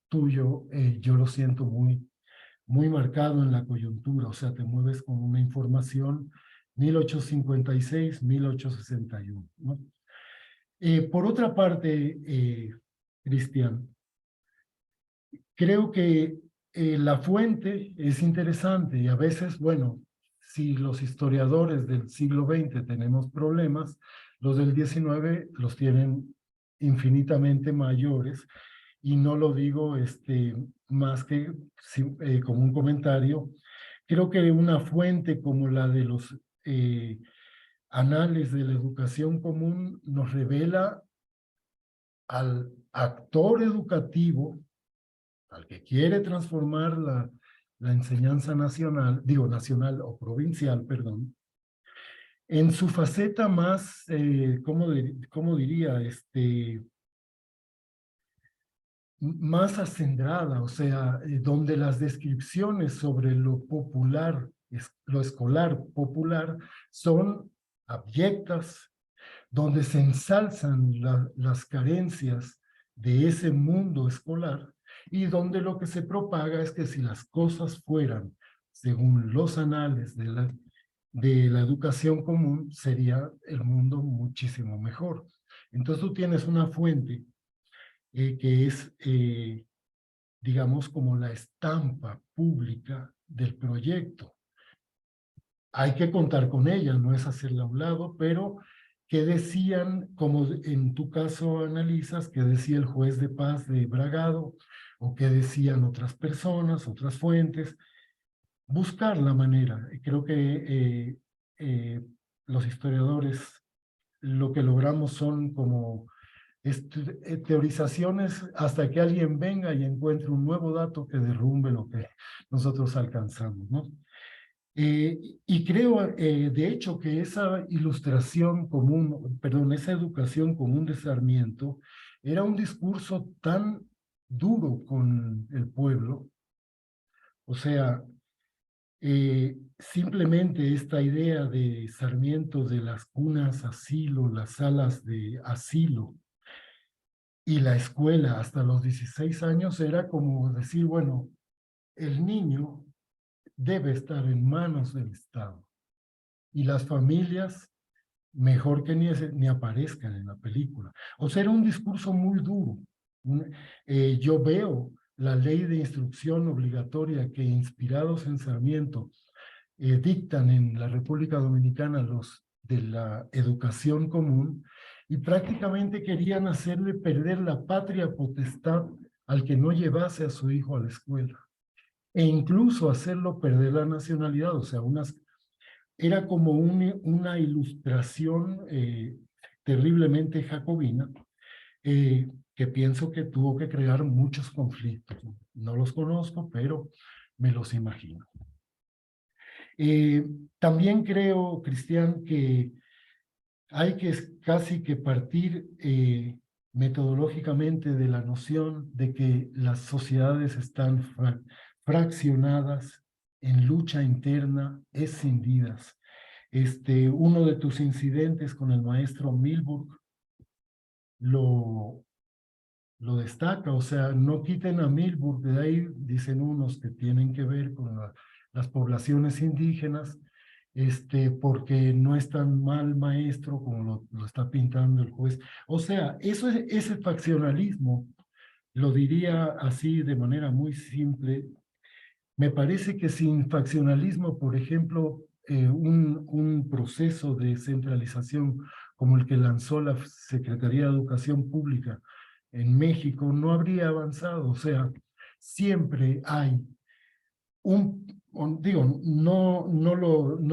tuyo yo lo siento muy marcado en la coyuntura, o sea, te mueves con una información 1856, 1861, ¿no? Por otra parte, Cristian, creo que la fuente es interesante y a veces, bueno, si los historiadores del siglo XX tenemos problemas, los del XIX los tienen infinitamente mayores, y no lo digo más que como un comentario. Creo que una fuente como la de los anales de la educación común nos revela al actor educativo, al que quiere transformar la enseñanza nacional, digo nacional o provincial, perdón, en su faceta más, ¿cómo diría? Más acendrada, o sea, donde las descripciones sobre lo popular, lo escolar popular, son abyectas, donde se ensalzan las carencias de ese mundo escolar y donde lo que se propaga es que si las cosas fueran según los anales de la educación común, sería el mundo muchísimo mejor. Entonces tú tienes una fuente que es, digamos, como la estampa pública del proyecto. Hay que contar con ella, no es hacerla a un lado, pero ¿qué decían, como en tu caso analizas, qué decía el juez de paz de Bragado, o qué decían otras personas, otras fuentes? Buscar la manera. Creo que los historiadores lo que logramos son como teorizaciones hasta que alguien venga y encuentre un nuevo dato que derrumbe lo que nosotros alcanzamos, ¿no? Y creo, de hecho, que esa ilustración común, perdón, esa educación común de Sarmiento era un discurso tan duro con el pueblo, o sea, simplemente esta idea de Sarmiento de las cunas asilo, las salas de asilo y la escuela hasta los 16 años era como decir, bueno, el niño debe estar en manos del Estado. Y las familias, mejor que ni aparezcan en la película. O sea, era un discurso muy duro. Yo veo la ley de instrucción obligatoria que, inspirados en Sarmiento, dictan en la República Dominicana los de la educación común, y prácticamente querían hacerle perder la patria potestad al que no llevase a su hijo a la escuela. E incluso hacerlo perder la nacionalidad, o sea, era como una ilustración terriblemente jacobina, que pienso que tuvo que crear muchos conflictos. No los conozco, pero me los imagino. También creo, Cristian, que hay que casi que partir metodológicamente de la noción de que las sociedades están fraccionadas en lucha interna, escindidas. Uno de tus incidentes con el maestro Milburg lo destaca, o sea, no quiten a Milburg de ahí, dicen unos que tienen que ver con las poblaciones indígenas, porque no es tan mal maestro como lo está pintando el juez. O sea, ese faccionalismo, lo diría así de manera muy simple. Me parece que sin faccionalismo, por ejemplo, un proceso de centralización como el que lanzó la Secretaría de Educación Pública en México, no habría avanzado. O sea, siempre hay digo, no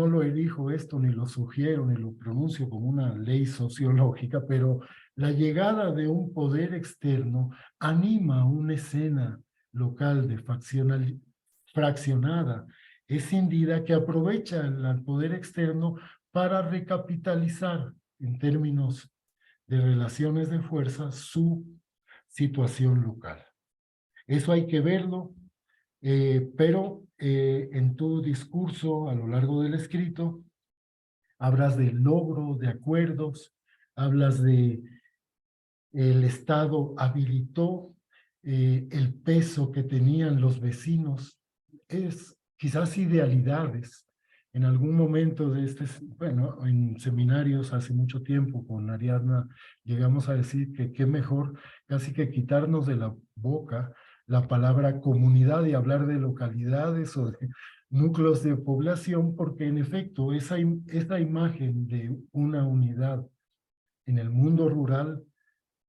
lo elijo esto, ni lo sugiero, ni lo pronuncio como una ley sociológica, pero la llegada de un poder externo anima una escena local de fraccionada, escindida, que aprovecha el poder externo para recapitalizar en términos de relaciones de fuerza su situación local. Eso hay que verlo, pero en tu discurso a lo largo del escrito hablas de logro, de acuerdos, hablas de el Estado habilitó el peso que tenían los vecinos, es quizás idealidades. En algún momento de bueno, en seminarios hace mucho tiempo con Ariadna llegamos a decir que qué mejor casi que quitarnos de la boca la palabra comunidad y hablar de localidades o de núcleos de población, porque en efecto esa imagen de una unidad en el mundo rural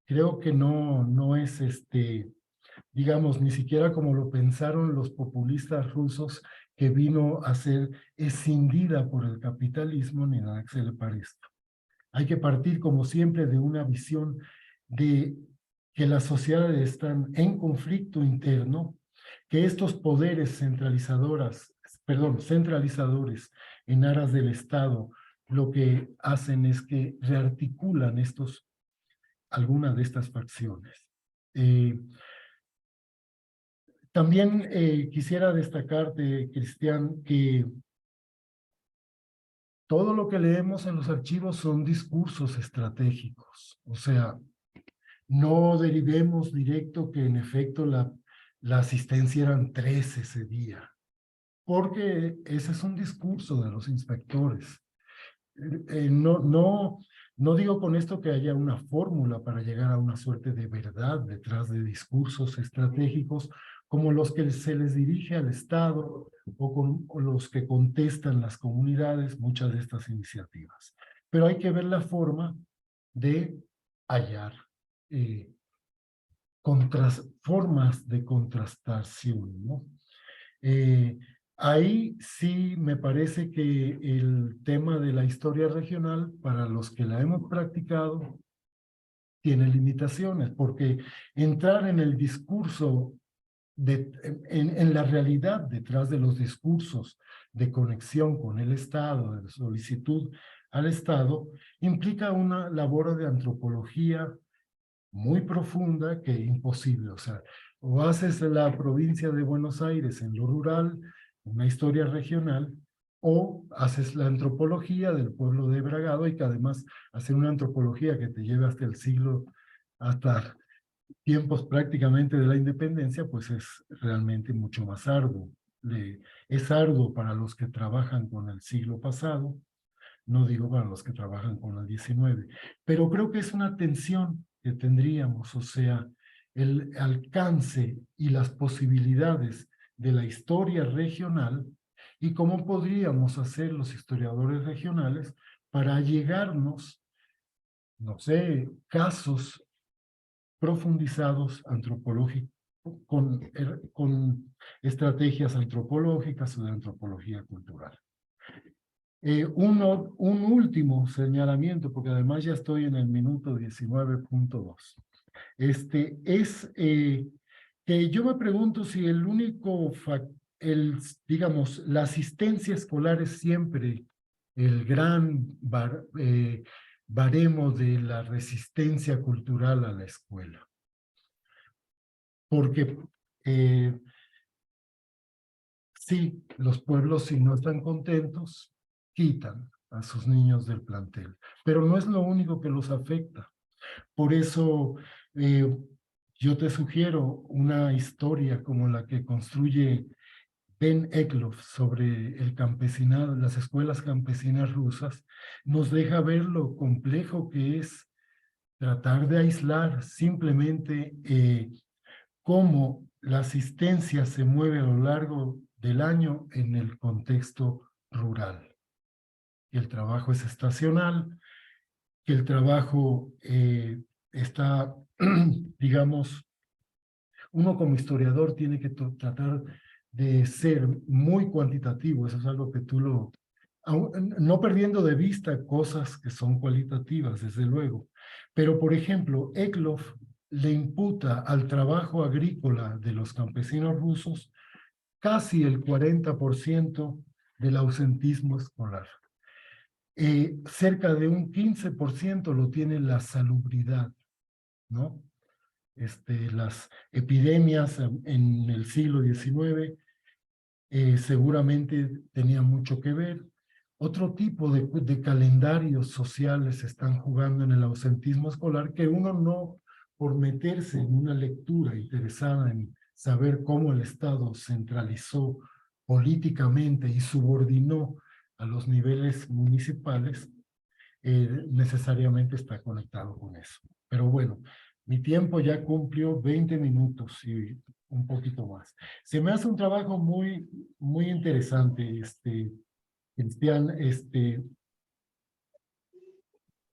creo que no es digamos, ni siquiera como lo pensaron los populistas rusos, que vino a ser escindida por el capitalismo, ni nada que se le parezca. Hay que partir, como siempre, de una visión de que las sociedades están en conflicto interno, que estos poderes centralizadores en aras del Estado, lo que hacen es que rearticulan algunas de estas facciones. También quisiera destacarte, Cristian, que todo lo que leemos en los archivos son discursos estratégicos. O sea, no derivemos directo que en efecto la asistencia eran 3 ese día, porque ese es un discurso de los inspectores. No digo con esto que haya una fórmula para llegar a una suerte de verdad detrás de discursos estratégicos como los que se les dirige al Estado o los que contestan las comunidades, muchas de estas iniciativas. Pero hay que ver la forma de hallar formas de contrastación, ¿no? Ahí sí me parece que el tema de la historia regional, para los que la hemos practicado, tiene limitaciones, porque entrar en el discurso, en la realidad detrás de los discursos de conexión con el Estado, de solicitud al Estado, implica una labor de antropología muy profunda que es imposible. O sea, o haces la provincia de Buenos Aires en lo rural, una historia regional, o haces la antropología del pueblo de Bragado, y que además hacer una antropología que te lleve hasta tiempos prácticamente de la independencia, pues es realmente mucho más arduo. Es arduo para los que trabajan con el siglo pasado, no digo para los que trabajan con el 19, pero creo que es una tensión que tendríamos, o sea, el alcance y las posibilidades de la historia regional y cómo podríamos hacer los historiadores regionales para llegarnos, no sé, casos profundizados antropológicos, con estrategias antropológicas o de antropología cultural. Un último señalamiento, porque además ya estoy en el minuto 19.2. Es que yo me pregunto si el único, digamos, la asistencia escolar es siempre el gran baremo de la resistencia cultural a la escuela. Porque sí, los pueblos, si no están contentos, quitan a sus niños del plantel, pero no es lo único que los afecta. Por eso yo te sugiero una historia como la que construye Ben Eklund sobre el campesinado, las escuelas campesinas rusas, nos deja ver lo complejo que es tratar de aislar simplemente cómo la asistencia se mueve a lo largo del año en el contexto rural. El trabajo es estacional, que el trabajo está, digamos, uno como historiador tiene que tratar de ser muy cuantitativo, eso es algo que tú no perdiendo de vista cosas que son cualitativas, desde luego. Pero, por ejemplo, Eklov le imputa al trabajo agrícola de los campesinos rusos casi el 40% del ausentismo escolar. Cerca de un 15% lo tiene la salubridad, ¿no? Las epidemias en el siglo XIX seguramente tenían mucho que ver. Otro tipo de calendarios sociales están jugando en el ausentismo escolar que uno no, por meterse en una lectura interesada en saber cómo el Estado centralizó políticamente y subordinó a los niveles municipales, necesariamente está conectado con eso. Pero bueno, mi tiempo ya cumplió 20 minutos y un poquito más. Se me hace un trabajo muy, muy interesante, Cristian.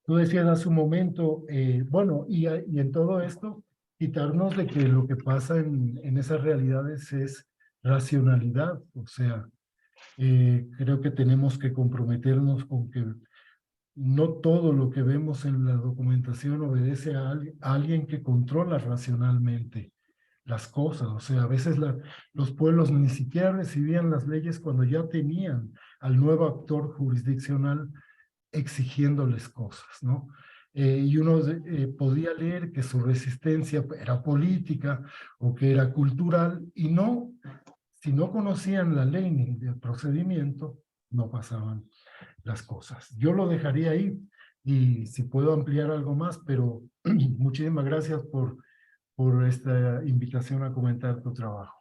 Tú decías hace un momento, bueno, y en todo esto, quitarnos de que lo que pasa en esas realidades es racionalidad. O sea, creo que tenemos que comprometernos con que no todo lo que vemos en la documentación obedece a alguien que controla racionalmente las cosas. O sea, a veces los pueblos ni siquiera recibían las leyes cuando ya tenían al nuevo actor jurisdiccional exigiéndoles cosas, ¿no? Y uno podía leer que su resistencia era política o que era cultural, y no, si no conocían la ley ni el procedimiento, no pasaban las cosas. Yo lo dejaría ahí y si puedo ampliar algo más, pero muchísimas gracias por esta invitación a comentar tu trabajo.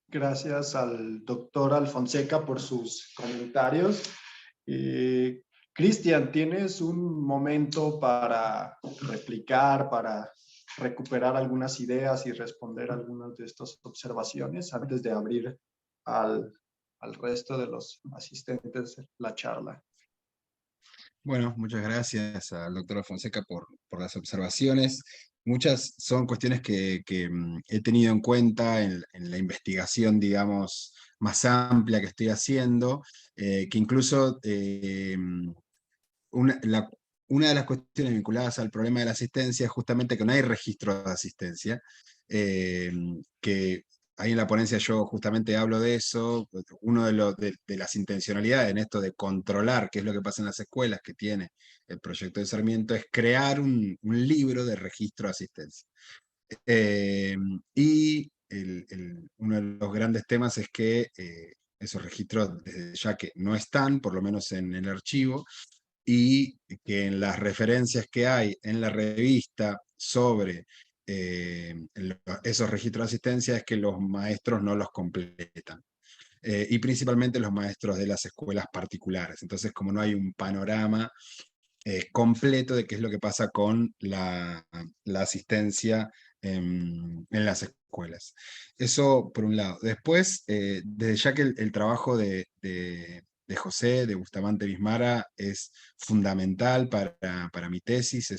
Gracias al doctor Alfonseca por sus comentarios. Cristian, ¿tienes un momento para replicar, para recuperar algunas ideas y responder algunas de estas observaciones antes de abrir al resto de los asistentes la charla? Bueno, muchas gracias al doctor Fonseca por las observaciones. Muchas son cuestiones que he tenido en cuenta en la investigación, digamos, más amplia que estoy haciendo, que incluso una de las cuestiones vinculadas al problema de la asistencia es justamente que no hay registro de asistencia, que ahí en la ponencia yo justamente hablo de eso. Uno de las intencionalidades en esto de controlar qué es lo que pasa en las escuelas que tiene el proyecto de Sarmiento es crear un libro de registro de asistencia. Y uno de los grandes temas es que esos registros, desde ya que no están, por lo menos en el archivo, y que en las referencias que hay en la revista sobre esos registros de asistencia es que los maestros no los completan. Y principalmente los maestros de las escuelas particulares. Entonces, como no hay un panorama completo de qué es lo que pasa con la asistencia en las escuelas. Eso por un lado. Después, desde ya que el trabajo de José, de Bustamante Bismara, es fundamental para mi tesis.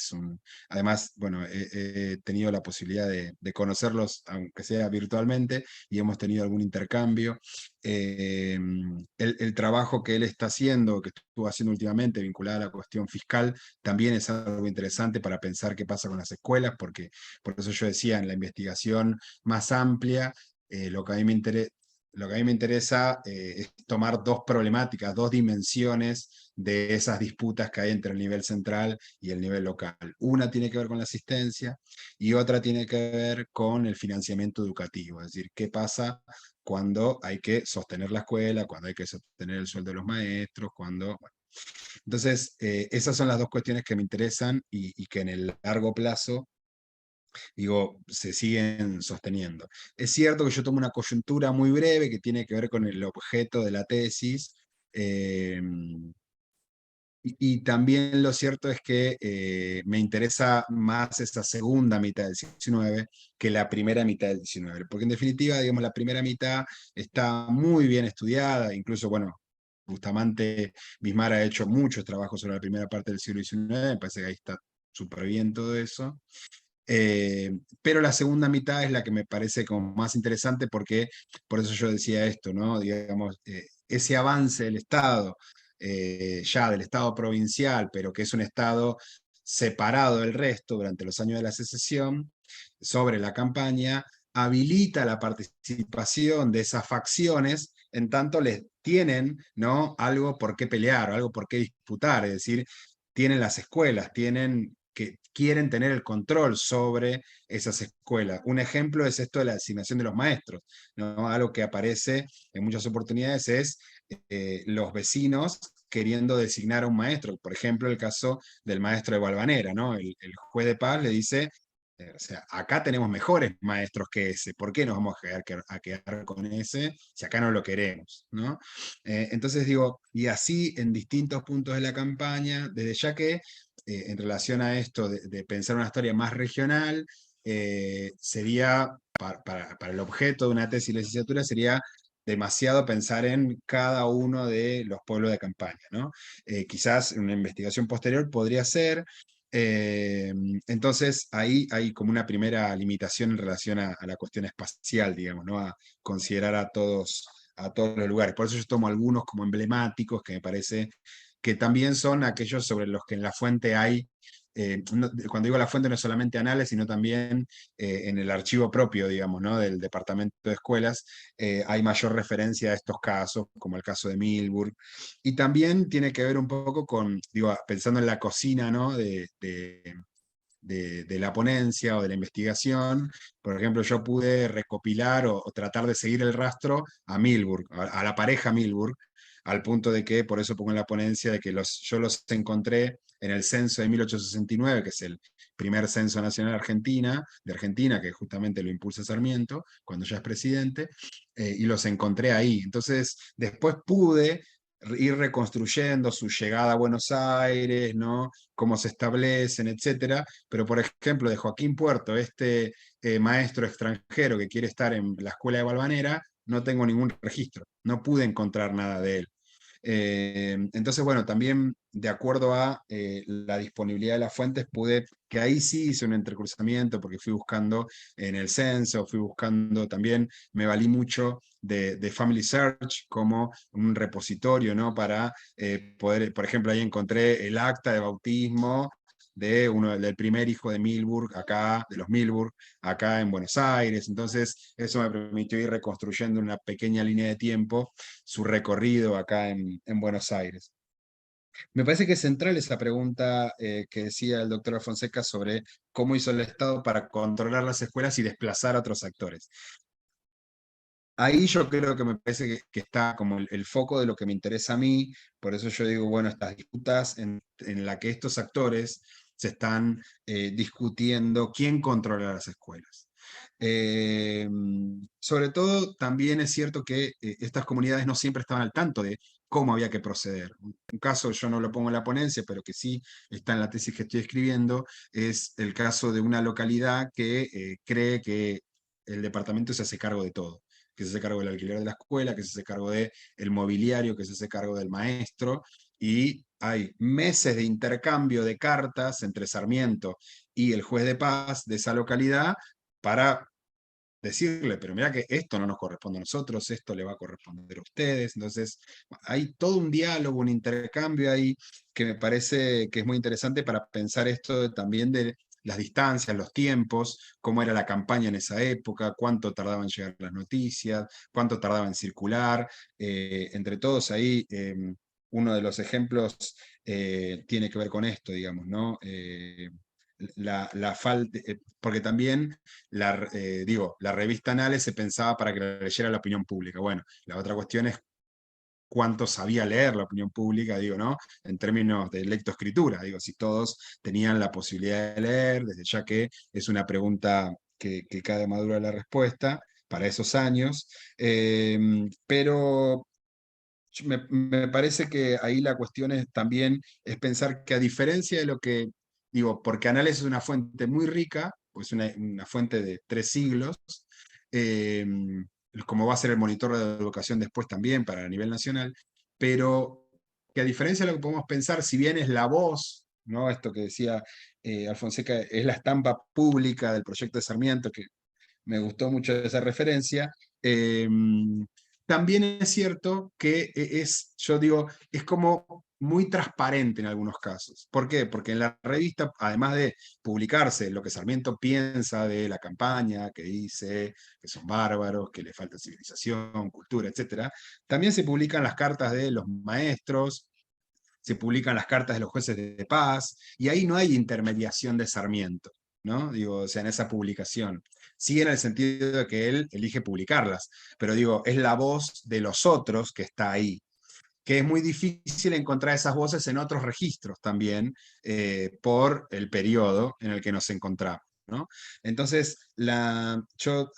Además, bueno, he tenido la posibilidad de conocerlos, aunque sea virtualmente, y hemos tenido algún intercambio. El trabajo que él está haciendo, que estuvo haciendo últimamente, vinculado a la cuestión fiscal, también es algo interesante para pensar qué pasa con las escuelas, porque por eso yo decía, en la investigación más amplia, lo que a mí me interesa es tomar dos problemáticas, dos dimensiones de esas disputas que hay entre el nivel central y el nivel local. Una tiene que ver con la asistencia y otra tiene que ver con el financiamiento educativo, es decir, qué pasa cuando hay que sostener la escuela, cuando hay que sostener el sueldo de los maestros, cuando... Bueno. Entonces, esas son las dos cuestiones que me interesan y que en el largo plazo, digo, se siguen sosteniendo. Es cierto que yo tomo una coyuntura muy breve que tiene que ver con el objeto de la tesis, y también lo cierto es que me interesa más esa segunda mitad del 19 que la primera mitad del 19, porque en definitiva, digamos, la primera mitad está muy bien estudiada, incluso, bueno, Bustamante Bismar ha hecho muchos trabajos sobre la primera parte del siglo XIX, me parece que ahí está súper bien todo eso. Pero la segunda mitad es la que me parece como más interesante porque, por eso yo decía esto, ¿no? Digamos, ese avance del Estado, ya del Estado provincial, pero que es un Estado separado del resto durante los años de la secesión, sobre la campaña, habilita la participación de esas facciones, en tanto les tienen, ¿no? Algo por qué pelear, algo por qué disputar, es decir, tienen las escuelas, tienen que quieren tener el control sobre esas escuelas. Un ejemplo es esto de la designación de los maestros, ¿no? Algo que aparece en muchas oportunidades es los vecinos queriendo designar a un maestro. Por ejemplo, el caso del maestro de Valvanera, ¿no? El juez de paz le dice, o sea, acá tenemos mejores maestros que ese, ¿por qué nos vamos a quedar con ese si acá no lo queremos, ¿no? Entonces digo, y así en distintos puntos de la campaña, desde ya que en relación a esto de pensar una historia más regional, sería, para el objeto de una tesis de licenciatura, sería demasiado pensar en cada uno de los pueblos de campaña, ¿no? Quizás una investigación posterior podría ser, entonces ahí hay como una primera limitación en relación a la cuestión espacial, digamos, ¿no? A considerar a todos los lugares. Por eso yo tomo algunos como emblemáticos que me parece que también son aquellos sobre los que en la fuente hay, cuando digo la fuente no es solamente Anales, sino también en el archivo propio, digamos, ¿no? Del Departamento de Escuelas, hay mayor referencia a estos casos, como el caso de Milburg, y también tiene que ver un poco con, digo, pensando en la cocina, ¿no? De la ponencia o de la investigación. Por ejemplo, yo pude recopilar o tratar de seguir el rastro a Milburg, a la pareja Milburg, al punto de que, por eso pongo en la ponencia, de que yo los encontré en el censo de 1869, que es el primer censo nacional de Argentina, que justamente lo impulsa Sarmiento, cuando ya es presidente, y los encontré ahí. Entonces, después pude ir reconstruyendo su llegada a Buenos Aires, ¿no? Cómo se establecen, etcétera. Pero, por ejemplo, de Joaquín Puerto, este maestro extranjero que quiere estar en la escuela de Valvanera, no tengo ningún registro, no pude encontrar nada de él. Entonces, bueno, también de acuerdo a la disponibilidad de las fuentes, que ahí sí hice un entrecruzamiento porque fui buscando en el censo, fui buscando también, me valí mucho de Family Search como un repositorio, ¿no? Para poder, por ejemplo, ahí encontré el acta de bautismo del primer hijo de Milburg, acá, de los Milburg, acá en Buenos Aires. Entonces, eso me permitió ir reconstruyendo una pequeña línea de tiempo su recorrido acá en Buenos Aires. Me parece que es central esa pregunta que decía el doctor Fonseca sobre cómo hizo el Estado para controlar las escuelas y desplazar a otros actores. Ahí yo creo que me parece que está como el foco de lo que me interesa a mí, por eso yo digo, bueno, estas disputas en la que estos actores se están discutiendo quién controla las escuelas. Sobre todo, también es cierto que estas comunidades no siempre estaban al tanto de cómo había que proceder. Un caso, yo no lo pongo en la ponencia, pero que sí está en la tesis que estoy escribiendo, es el caso de una localidad que cree que el departamento se hace cargo de todo, que se hace cargo del alquiler de la escuela, que se hace cargo del mobiliario, que se hace cargo del maestro, y hay meses de intercambio de cartas entre Sarmiento y el juez de paz de esa localidad para decirle, pero mira que esto no nos corresponde a nosotros, esto le va a corresponder a ustedes. Entonces, hay todo un diálogo, un intercambio ahí que me parece que es muy interesante para pensar esto también de las distancias, los tiempos, cómo era la campaña en esa época, cuánto tardaba en llegar las noticias, cuánto tardaba en circular. Entre todos ahí, uno de los ejemplos tiene que ver con esto, digamos, ¿no? La falta, porque también la revista Anales se pensaba para que la leyera la opinión pública. Bueno, la otra cuestión es cuánto sabía leer la opinión pública, digo, ¿no? En términos de lectoescritura, digo, si todos tenían la posibilidad de leer, desde ya que es una pregunta que cada madura la respuesta para esos años, pero me parece que ahí la cuestión también es pensar que a diferencia de lo que, digo, porque Anales es una fuente muy rica, pues una fuente de 3 siglos, eh, como va a ser el monitor de educación después también para a nivel nacional, pero que a diferencia de lo que podemos pensar, si bien es la voz, ¿no? Esto que decía Alfonseca, es la estampa pública del proyecto de Sarmiento, que me gustó mucho esa referencia. También es cierto que yo digo, es como muy transparente en algunos casos. ¿Por qué? Porque en la revista, además de publicarse lo que Sarmiento piensa de la campaña, que dice que son bárbaros, que le falta civilización, cultura, etc., también se publican las cartas de los maestros, se publican las cartas de los jueces de paz, y ahí no hay intermediación de Sarmiento, ¿no? Digo, o sea, en esa publicación. Sí, en el sentido de que él elige publicarlas, pero digo, es la voz de los otros que está ahí, que es muy difícil encontrar esas voces en otros registros también, por el periodo en el que nos encontramos, ¿no? Entonces,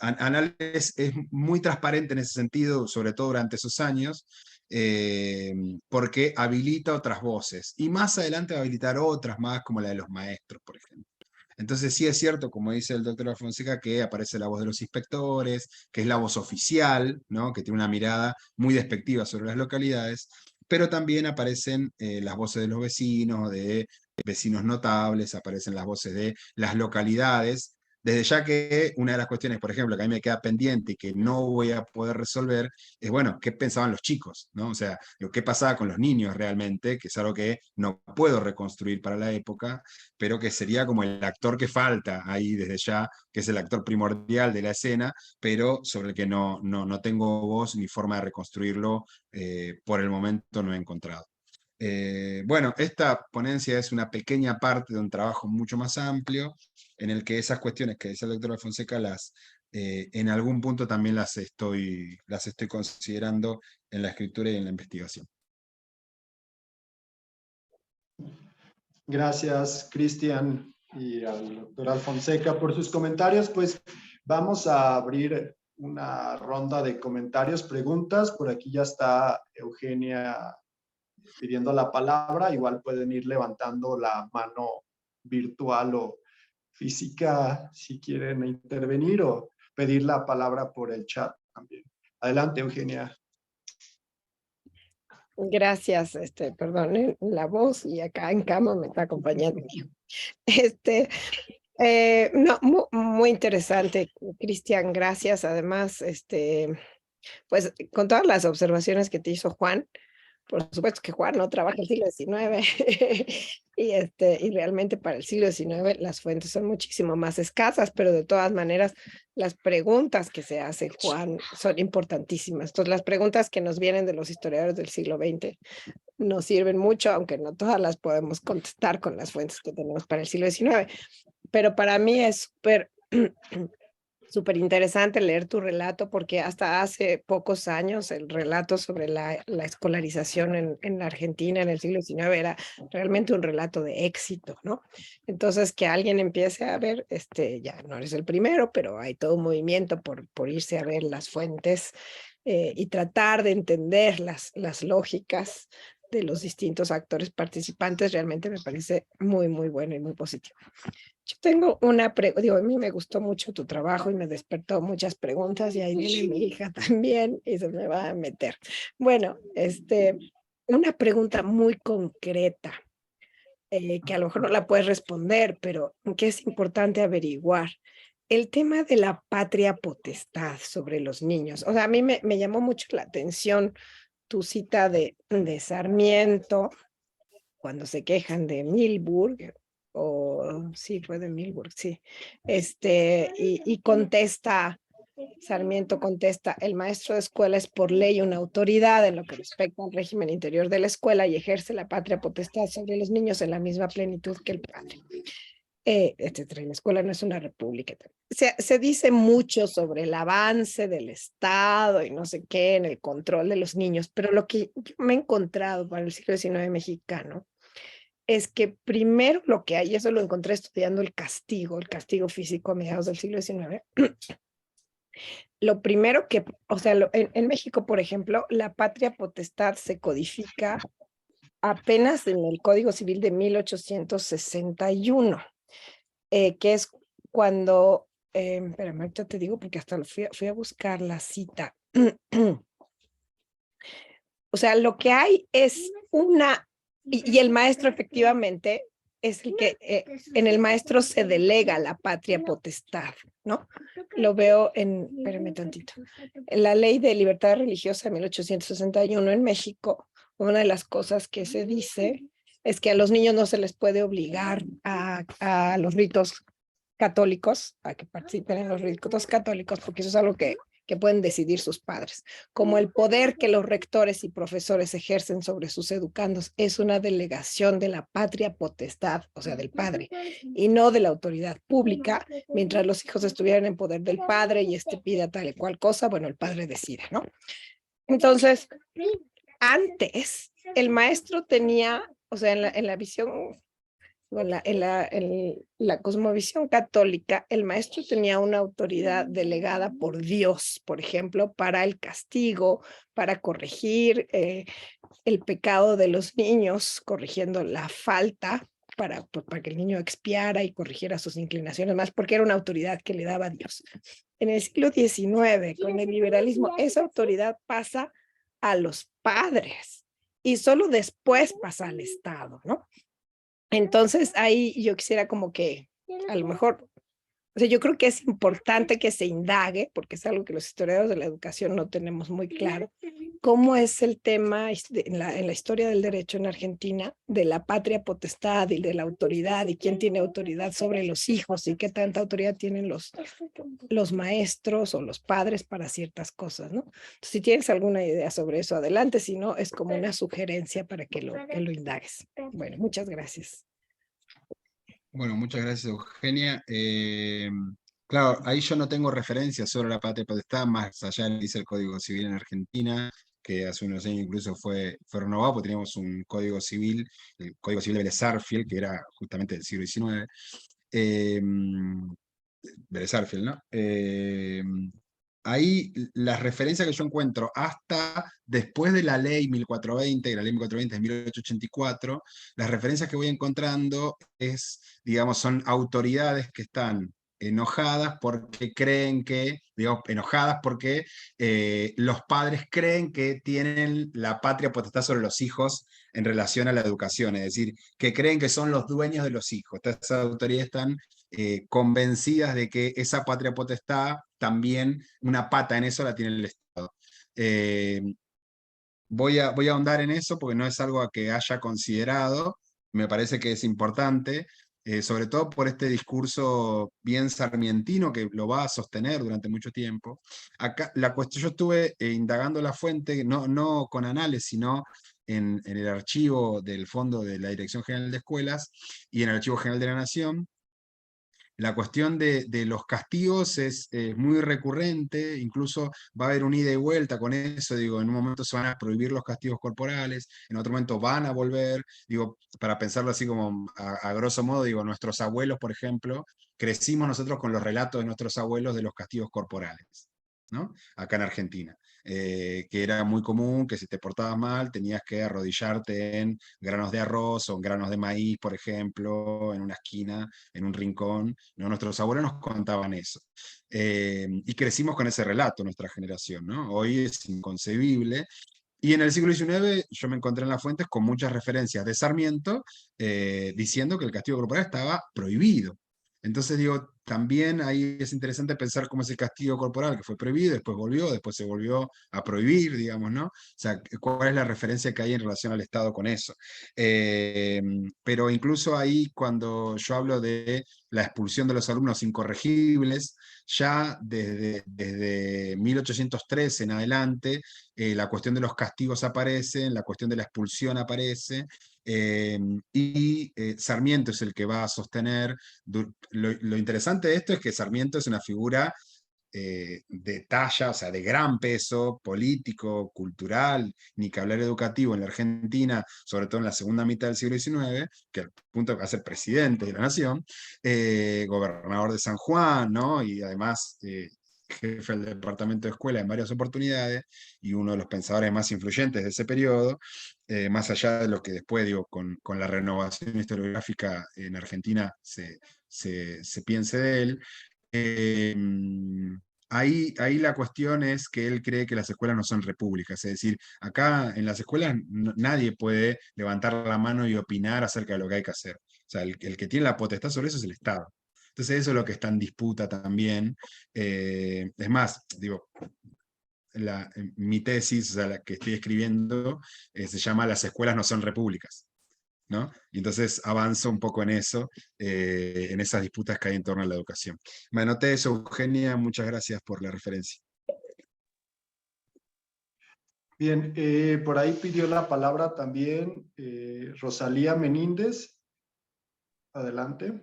Anales es muy transparente en ese sentido, sobre todo durante esos años, porque habilita otras voces, y más adelante va a habilitar otras más, como la de los maestros, por ejemplo. Entonces sí es cierto, como dice el doctor Fonseca, que aparece la voz de los inspectores, que es la voz oficial, ¿no? Que tiene una mirada muy despectiva sobre las localidades, pero también aparecen las voces de los vecinos, de vecinos notables, aparecen las voces de las localidades. Desde ya que una de las cuestiones, por ejemplo, que a mí me queda pendiente y que no voy a poder resolver, es, bueno, ¿qué pensaban los chicos? ¿No? O sea, ¿qué pasaba con los niños realmente? Que es algo que no puedo reconstruir para la época, pero que sería como el actor que falta ahí desde ya, que es el actor primordial de la escena, pero sobre el que no tengo voz ni forma de reconstruirlo, por el momento no he encontrado. Bueno, esta ponencia es una pequeña parte de un trabajo mucho más amplio, en el que esas cuestiones que dice el doctor Fonseca, en algún punto también las estoy considerando en la escritura y en la investigación. Gracias, Cristian, y al doctor Alfonseca por sus comentarios. Pues vamos a abrir una ronda de comentarios, preguntas. Por aquí ya está Eugenia pidiendo la palabra. Igual pueden ir levantando la mano virtual o física si quieren intervenir, o pedir la palabra por el chat también. Adelante, Eugenia. Gracias, perdón, la voz y acá en cama me está acompañando. No, muy interesante, Cristian, gracias. Además, pues con todas las observaciones que te hizo Juan, por supuesto que Juan no trabaja el siglo XIX y realmente para el siglo XIX las fuentes son muchísimo más escasas, pero de todas maneras las preguntas que se hace Juan son importantísimas. Entonces las preguntas que nos vienen de los historiadores del siglo XX nos sirven mucho, aunque no todas las podemos contestar con las fuentes que tenemos para el siglo XIX. Pero para mí es súper interesante leer tu relato, porque hasta hace pocos años el relato sobre la escolarización en la Argentina en el siglo XIX era realmente un relato de éxito, ¿no? Entonces que alguien empiece a ver, ya no eres el primero, pero hay todo un movimiento por irse a ver las fuentes y tratar de entender las lógicas de los distintos actores participantes, realmente me parece muy, muy bueno y muy positivo. Yo tengo una pregunta, a mí me gustó mucho tu trabajo y me despertó muchas preguntas, y ahí viene mi hija también y se me va a meter. Bueno, una pregunta muy concreta, que a lo mejor no la puedes responder, pero que es importante averiguar. El tema de la patria potestad sobre los niños. O sea, a mí me llamó mucho la atención tu cita de Sarmiento, cuando se quejan de Milburg, o sí, fue de Milburg, sí, y contesta, Sarmiento contesta, el maestro de escuela es por ley una autoridad en lo que respecta al régimen interior de la escuela y ejerce la patria potestad sobre los niños en la misma plenitud que el padre. Etcétera. La escuela no es una república. Se dice mucho sobre el avance del Estado y no sé qué en el control de los niños, pero lo que yo me he encontrado para el siglo XIX mexicano es que primero lo que hay, y eso lo encontré estudiando el castigo físico a mediados del siglo XIX, lo primero que, o sea, en México, por ejemplo, la patria potestad se codifica apenas en el Código Civil de 1861. Que es cuando, espérame, ahorita te digo porque hasta fui a buscar la cita. O sea, lo que hay es y el maestro efectivamente es el que en el maestro se delega la patria potestad, ¿no? Lo veo espérame tantito, en la Ley de Libertad Religiosa de 1861 en México. Una de las cosas que se dice es que a los niños no se les puede obligar a los ritos católicos, a que participen en los ritos católicos, porque eso es algo que pueden decidir sus padres. Como el poder que los rectores y profesores ejercen sobre sus educandos es una delegación de la patria potestad, o sea, del padre, y no de la autoridad pública, mientras los hijos estuvieran en poder del padre y este pida tal y cual cosa, bueno, el padre decide, ¿no? Entonces, antes, el maestro tenía, o sea, en la visión, en la cosmovisión católica, el maestro tenía una autoridad delegada por Dios, por ejemplo, para el castigo, para corregir el pecado de los niños, corrigiendo la falta, para que el niño expiara y corrigiera sus inclinaciones más, porque era una autoridad que le daba Dios. En el siglo XIX, con el liberalismo, esa autoridad pasa a los padres y solo después pasa al Estado, ¿no? Entonces ahí yo quisiera como que a lo mejor, o sea, yo creo que es importante que se indague, porque es algo que los historiadores de la educación no tenemos muy claro, cómo es el tema en la historia del derecho en Argentina de la patria potestad y de la autoridad y quién tiene autoridad sobre los hijos y qué tanta autoridad tienen los maestros o los padres para ciertas cosas, ¿no? Entonces, si tienes alguna idea sobre eso, adelante, si no, es como una sugerencia para que lo indagues. Bueno, muchas gracias. Bueno, muchas gracias, Eugenia. Claro, ahí yo no tengo referencias sobre la patria potestad, más allá de lo que dice el Código Civil en Argentina, que hace unos años incluso fue renovado, porque teníamos un Código Civil, el Código Civil de Vélez Sarsfield, que era justamente del siglo XIX. Vélez Sarsfield, ¿no? Ahí las referencias que yo encuentro hasta después de la ley 1420, que la ley 1420 es 1884, las referencias que voy encontrando digamos, son autoridades que están enojadas porque creen que, digamos, enojadas porque los padres creen que tienen la patria potestad sobre los hijos en relación a la educación, es decir, que creen que son los dueños de los hijos. Estas autoridades están convencidas de que esa patria potestad también, una pata en eso la tiene el Estado. Voy a ahondar en eso porque no es algo a que haya considerado, me parece que es importante, sobre todo por este discurso bien sarmientino que lo va a sostener durante mucho tiempo. Acá, la cuestión, yo estuve indagando la fuente, no con análisis, sino en el archivo del Fondo de la Dirección General de Escuelas y en el Archivo General de la Nación. La cuestión de los castigos es muy recurrente, incluso va a haber un ida y vuelta con eso, digo, en un momento se van a prohibir los castigos corporales, en otro momento van a volver, digo, para pensarlo así como a grosso modo, digo, nuestros abuelos, por ejemplo, crecimos nosotros con los relatos de nuestros abuelos de los castigos corporales, ¿no? Acá en Argentina. Que era muy común que si te portabas mal tenías que arrodillarte en granos de arroz o en granos de maíz, por ejemplo, en una esquina, en un rincón. ¿No? Nuestros abuelos nos contaban eso. Y crecimos con ese relato, nuestra generación, ¿no? Hoy es inconcebible. Y en el siglo XIX yo me encontré en las fuentes con muchas referencias de Sarmiento diciendo que el castigo corporal estaba prohibido. Entonces digo, también ahí es interesante pensar cómo es el castigo corporal, que fue prohibido, después se volvió a prohibir, digamos, ¿no? O sea, cuál es la referencia que hay en relación al Estado con eso. Pero incluso ahí, cuando yo hablo de la expulsión de los alumnos incorregibles, ya desde 1813 en adelante, la cuestión de los castigos aparece, la cuestión de la expulsión aparece, y Sarmiento es el que va a sostener. Lo interesante de esto es que Sarmiento es una figura de talla, o sea, de gran peso político, cultural, ni que hablar educativo en la Argentina, sobre todo en la segunda mitad del siglo XIX, que al punto de va a ser presidente de la nación, gobernador de San Juan, ¿no? Y además jefe del departamento de escuela en varias oportunidades, y uno de los pensadores más influyentes de ese periodo, más allá de lo que después, digo, con la renovación historiográfica en Argentina se piense de él. ahí la cuestión es que él cree que las escuelas no son repúblicas, es decir, acá en las escuelas nadie puede levantar la mano y opinar acerca de lo que hay que hacer. O sea, el que tiene la potestad sobre eso es el Estado. Entonces eso es lo que está en disputa también. Es más, digo, mi tesis, o sea, la que estoy escribiendo, se llama Las escuelas no son repúblicas, ¿no? Y entonces avanzo un poco en eso, en esas disputas que hay en torno a la educación. Me anoté eso, Eugenia, muchas gracias por la referencia. Bien, por ahí pidió la palabra también Rosalía Meníndez. Adelante.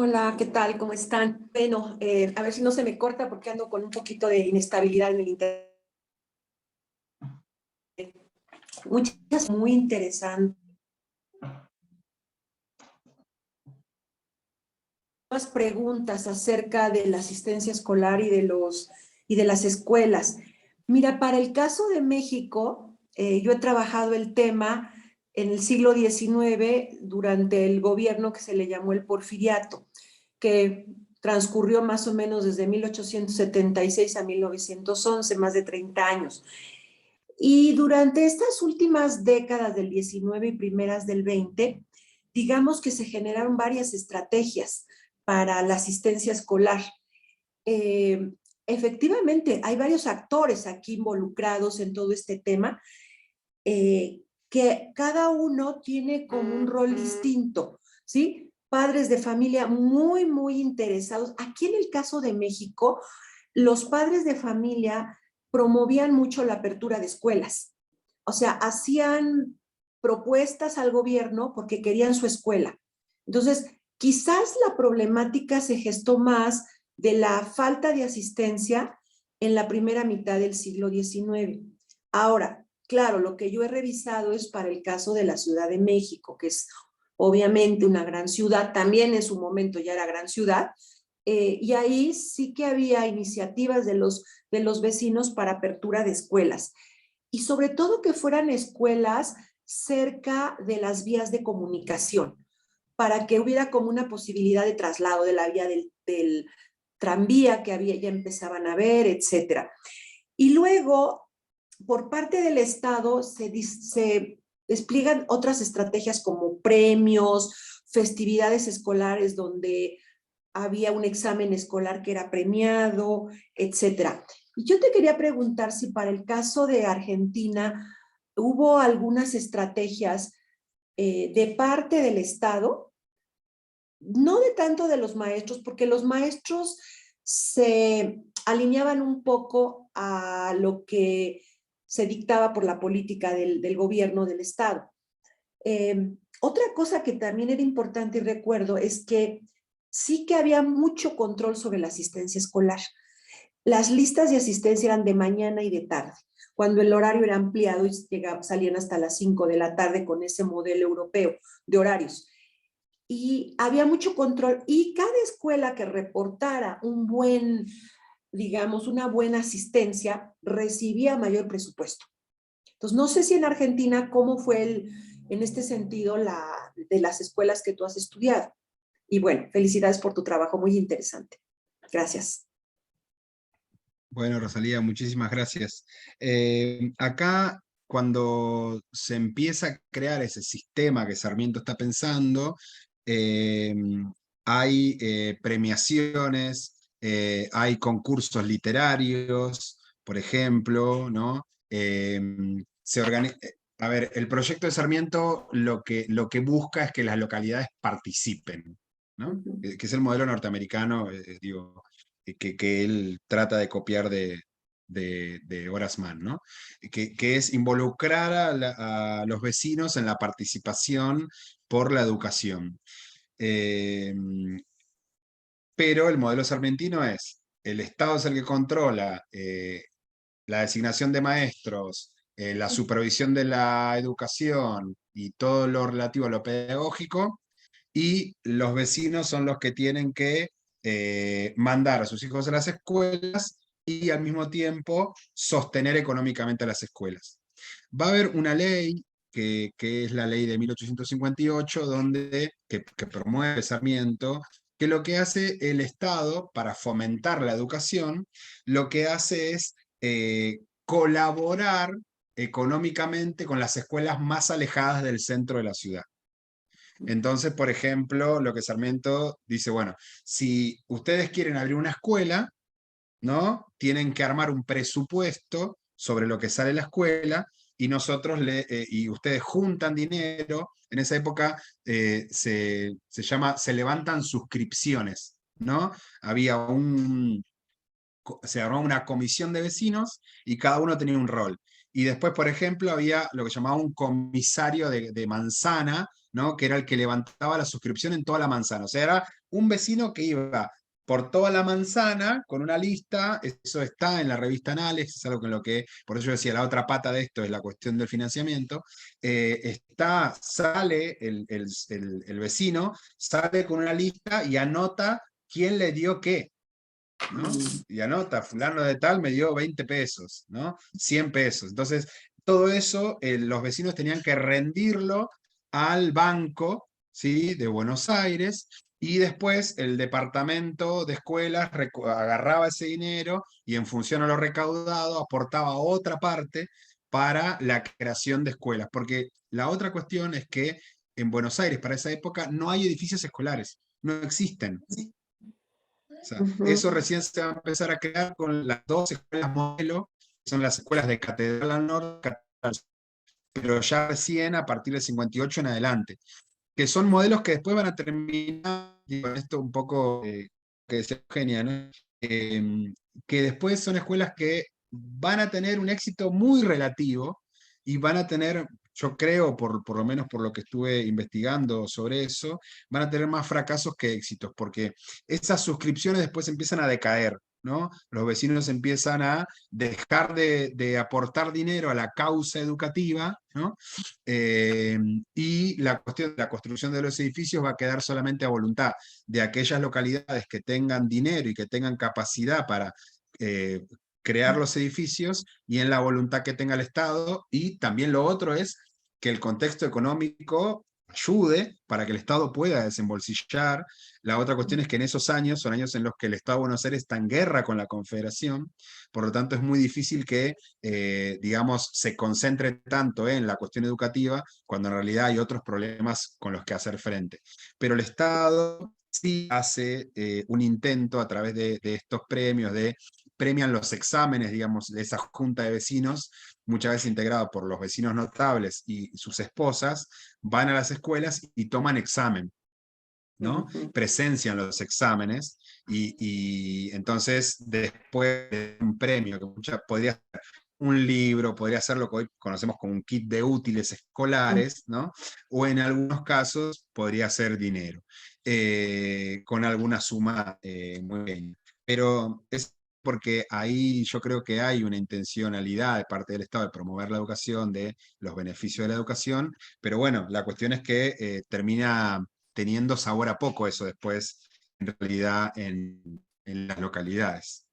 Hola, ¿qué tal? ¿Cómo están? Bueno, a ver si no se me corta porque ando con un poquito de inestabilidad en el internet. Muchas muy interesantes preguntas acerca de la asistencia escolar y de las escuelas. Mira, para el caso de México, yo he trabajado el tema en el siglo XIX durante el gobierno que se le llamó el Porfiriato, que transcurrió más o menos desde 1876 a 1911, más de 30 años. Y durante estas últimas décadas del 19 y primeras del 20, digamos que se generaron varias estrategias para la asistencia escolar. Efectivamente, hay varios actores aquí involucrados en todo este tema, que cada uno tiene como un rol distinto, ¿sí? Padres de familia muy, muy interesados. Aquí en el caso de México, los padres de familia promovían mucho la apertura de escuelas. O sea, hacían propuestas al gobierno porque querían su escuela. Entonces, quizás la problemática se gestó más de la falta de asistencia en la primera mitad del siglo XIX. Ahora, claro, lo que yo he revisado es para el caso de la Ciudad de México, que es obviamente una gran ciudad, también en su momento ya era gran ciudad, y ahí sí que había iniciativas de los vecinos para apertura de escuelas, y sobre todo que fueran escuelas cerca de las vías de comunicación, para que hubiera como una posibilidad de traslado de la vía del tranvía que había, ya empezaban a ver, etcétera. Y luego, por parte del Estado, se despliegan otras estrategias como premios, festividades escolares donde había un examen escolar que era premiado, etcétera. Y yo te quería preguntar si para el caso de Argentina hubo algunas estrategias de parte del Estado, no de tanto de los maestros, porque los maestros se alineaban un poco a lo que se dictaba por la política del gobierno del Estado. Otra cosa que también era importante y recuerdo es que sí que había mucho control sobre la asistencia escolar. Las listas de asistencia eran de mañana y de tarde, cuando el horario era ampliado y salían hasta las 5 de la tarde con ese modelo europeo de horarios. Y había mucho control y cada escuela que reportara digamos, una buena asistencia recibía mayor presupuesto. Entonces, no sé si en Argentina cómo fue en este sentido de las escuelas que tú has estudiado. Y bueno, felicidades por tu trabajo, muy interesante. Gracias. Bueno, Rosalía, muchísimas gracias. Acá, cuando se empieza a crear ese sistema que Sarmiento está pensando, hay premiaciones, hay concursos literarios, por ejemplo, ¿no? A ver, el proyecto de Sarmiento lo que busca es que las localidades participen, ¿no? Que es el modelo norteamericano, digo, que él trata de copiar de Horace Mann, ¿no? Que es involucrar a los vecinos en la participación por la educación. Pero el modelo sarmentino es, el Estado es el que controla la designación de maestros, la supervisión de la educación y todo lo relativo a lo pedagógico, y los vecinos son los que tienen que mandar a sus hijos a las escuelas y al mismo tiempo sostener económicamente a las escuelas. Va a haber una ley que es la ley de 1858, que promueve Sarmiento, que lo que hace el Estado para fomentar la educación, lo que hace es colaborar económicamente con las escuelas más alejadas del centro de la ciudad. Entonces, por ejemplo, lo que Sarmiento dice, bueno, si ustedes quieren abrir una escuela, ¿no? Tienen que armar un presupuesto sobre lo que sale la escuela y nosotros y ustedes juntan dinero. En esa época se levantan suscripciones, ¿no? Se armó una comisión de vecinos y cada uno tenía un rol. Y después, por ejemplo, había lo que llamaba un comisario de manzana, ¿no? Que era el que levantaba la suscripción en toda la manzana. O sea, era un vecino que iba por toda la manzana con una lista. Eso está en la revista Anales, es algo con lo que, por eso yo decía, la otra pata de esto es la cuestión del financiamiento. Sale el vecino, sale con una lista y anota quién le dio qué, ¿no? Y anota, fulano de tal me dio 20 pesos, ¿no? 100 pesos. Entonces, todo eso los vecinos tenían que rendirlo al banco, ¿sí? De Buenos Aires, y después el departamento de escuelas agarraba ese dinero y en función a lo recaudado aportaba otra parte para la creación de escuelas. Porque la otra cuestión es que en Buenos Aires, para esa época, no hay edificios escolares, no existen. O sea, eso recién se va a empezar a crear con las dos escuelas modelo, que son las escuelas de Catedral al Norte, pero ya recién a partir del 58 en adelante, que son modelos que después van a terminar, digo, esto un poco que decía Eugenia, ¿no? Que después son escuelas que van a tener un éxito muy relativo y van a tener, yo creo, por lo menos por lo que estuve investigando sobre eso, van a tener más fracasos que éxitos, porque esas suscripciones después empiezan a decaer, ¿no? Los vecinos empiezan a dejar de aportar dinero a la causa educativa, ¿no? Y la cuestión de la construcción de los edificios va a quedar solamente a voluntad de aquellas localidades que tengan dinero y que tengan capacidad para crear los edificios y en la voluntad que tenga el Estado. Y también lo otro es que el contexto económico ayude para que el Estado pueda desembolsillar. La otra cuestión es que en esos años son años en los que el Estado de Buenos Aires está en guerra con la Confederación, por lo tanto es muy difícil que, digamos, se concentre tanto en la cuestión educativa cuando en realidad hay otros problemas con los que hacer frente. Pero el Estado sí hace un intento a través de estos premios, premian los exámenes, digamos, de esa junta de vecinos, muchas veces integrado por los vecinos notables y sus esposas, van a las escuelas y toman examen, ¿no? Presencian los exámenes y entonces después de un premio, que podría ser un libro, podría ser lo que hoy conocemos como un kit de útiles escolares, ¿no? O en algunos casos podría ser dinero, con alguna suma muy pequeña. Pero es porque ahí yo creo que hay una intencionalidad de parte del Estado de promover la educación, de los beneficios de la educación, pero bueno, la cuestión es que termina teniendo sabor a poco eso después, en realidad, en las localidades.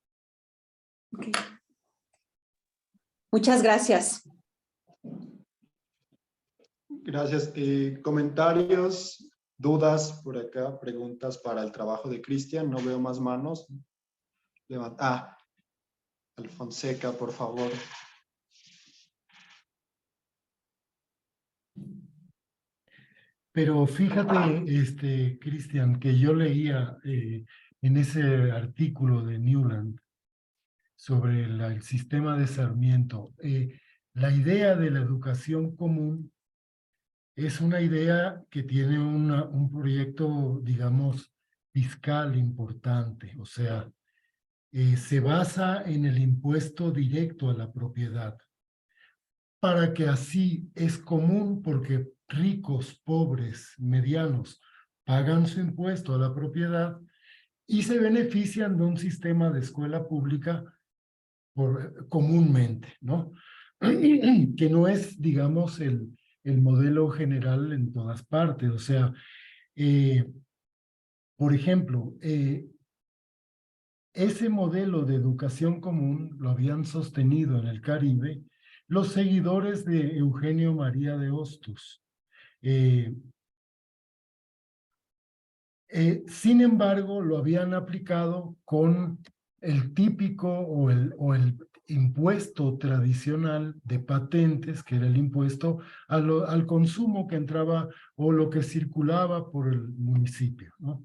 Okay. Muchas gracias. Gracias. Comentarios, dudas por acá, preguntas para el trabajo de Cristian. No veo más manos. Alfonseca, por favor. Pero fíjate, Cristian, que yo leía en ese artículo de Newland sobre el sistema de Sarmiento, la idea de la educación común es una idea que tiene un proyecto, digamos, fiscal importante, o sea, se basa en el impuesto directo a la propiedad, para que así es común porque ricos, pobres, medianos, pagan su impuesto a la propiedad y se benefician de un sistema de escuela pública comúnmente, ¿no? Que no es, digamos, el modelo general en todas partes. O sea, por ejemplo, ese modelo de educación común lo habían sostenido en el Caribe los seguidores de Eugenio María de Hostos. Sin embargo, lo habían aplicado con el típico o el impuesto tradicional de patentes, que era el impuesto al consumo que entraba o lo que circulaba por el municipio, ¿no?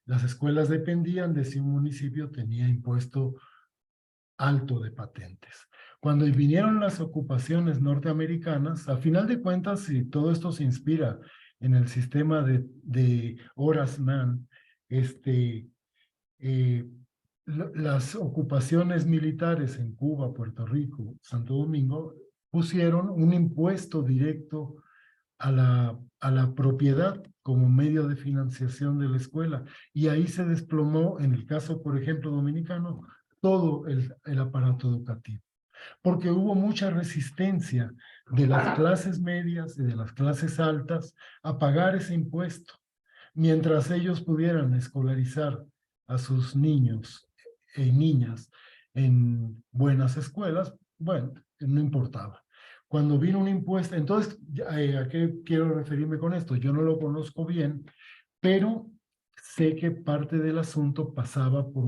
Las escuelas dependían de si un municipio tenía impuesto alto de patentes. Cuando vinieron las ocupaciones norteamericanas, a final de cuentas, y todo esto se inspira en el sistema de Horace Mann, eh, las ocupaciones militares en Cuba, Puerto Rico, Santo Domingo, pusieron un impuesto directo a la propiedad como medio de financiación de la escuela. Y ahí se desplomó, en el caso, por ejemplo, dominicano, todo el aparato educativo, porque hubo mucha resistencia de las clases medias y de las clases altas a pagar ese impuesto, mientras ellos pudieran escolarizar a sus niños y niñas en buenas escuelas, bueno, no importaba. Cuando vino un impuesto, entonces, ¿a qué quiero referirme con esto? Yo no lo conozco bien, pero sé que parte del asunto pasaba por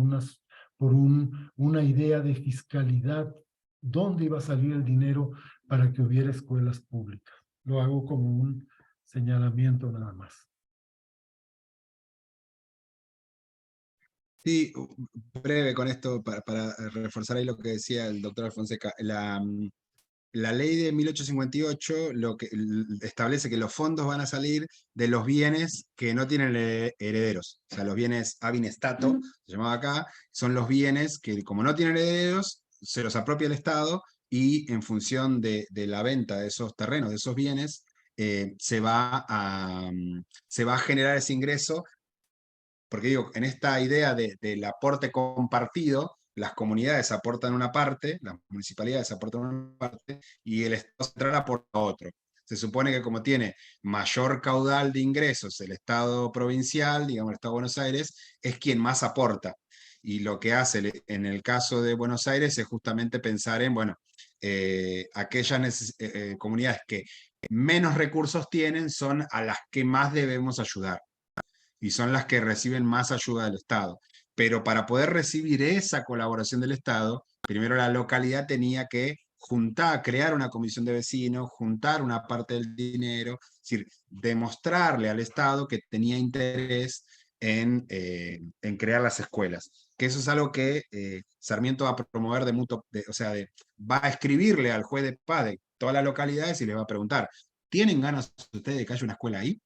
una idea de fiscalidad, dónde iba a salir el dinero para que hubiera escuelas públicas. Lo hago como un señalamiento nada más. Sí, breve con esto para reforzar ahí lo que decía el doctor Alfonseca. La ley de 1858 establece que los fondos van a salir de los bienes que no tienen herederos. O sea, los bienes ab stato, se llamaba acá, son los bienes que como no tienen herederos, se los apropia el Estado y en función de la venta de esos terrenos, de esos bienes, se va a generar ese ingreso porque digo, en esta idea del aporte compartido, las comunidades aportan una parte, las municipalidades aportan una parte, y el Estado central aporta otro. Se supone que como tiene mayor caudal de ingresos el Estado provincial, digamos el Estado de Buenos Aires, es quien más aporta. Y lo que hace en el caso de Buenos Aires es justamente pensar en, bueno, aquellas comunidades que menos recursos tienen son a las que más debemos ayudar y son las que reciben más ayuda del Estado. Pero para poder recibir esa colaboración del Estado, primero la localidad tenía que crear una comisión de vecinos, juntar una parte del dinero, es decir, demostrarle al Estado que tenía interés en crear las escuelas. Que eso es algo que Sarmiento va a promover va a escribirle al juez de paz de todas las localidades y le va a preguntar, ¿tienen ganas ustedes de que haya una escuela ahí?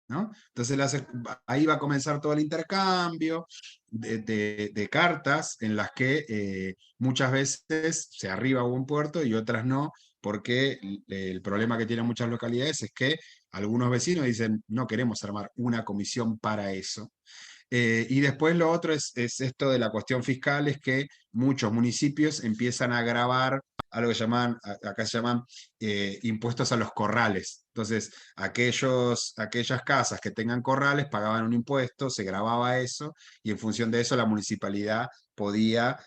¿No? Entonces ahí va a comenzar todo el intercambio de cartas en las que muchas veces se arriba a un puerto y otras no, porque el problema que tienen muchas localidades es que algunos vecinos dicen, no queremos armar una comisión para eso. Y después lo otro es esto de la cuestión fiscal, es que muchos municipios empiezan a gravar algo que acá se llaman impuestos a los corrales. Entonces, aquellas casas que tengan corrales pagaban un impuesto, se grababa eso, y en función de eso la municipalidad podía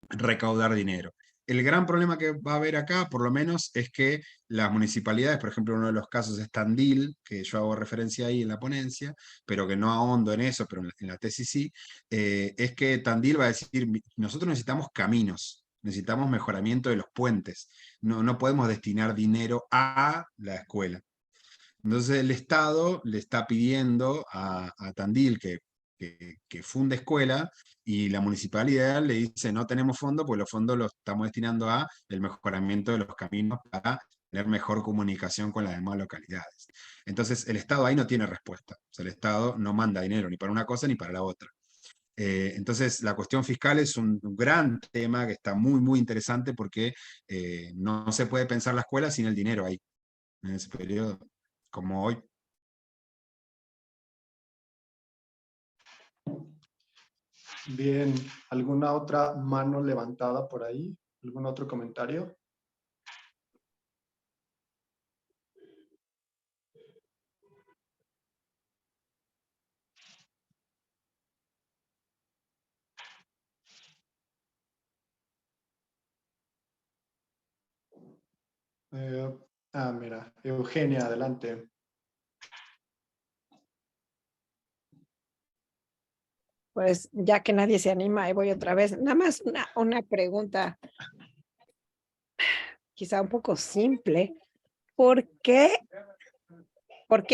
recaudar dinero. El gran problema que va a haber acá, por lo menos, es que las municipalidades, por ejemplo, uno de los casos es Tandil, que yo hago referencia ahí en la ponencia, pero que no ahondo en eso, pero en la tesis sí, es que Tandil va a decir, nosotros necesitamos caminos, necesitamos mejoramiento de los puentes, no podemos destinar dinero a la escuela. Entonces el Estado le está pidiendo a Tandil que funde escuela y la municipalidad le dice no tenemos fondos, pues los fondos los estamos destinando a el mejoramiento de los caminos para tener mejor comunicación con las demás localidades. Entonces el Estado ahí no tiene respuesta. O sea, el Estado no manda dinero ni para una cosa ni para la otra. Entonces, la cuestión fiscal es un gran tema que está muy, muy interesante porque no se puede pensar la escuela sin el dinero ahí, en ese periodo, como hoy. Bien, ¿alguna otra mano levantada por ahí? ¿Algún otro comentario? Mira, Eugenia, adelante. Pues ya que nadie se anima, ahí voy otra vez. Nada más una pregunta, quizá un poco simple. ¿Por qué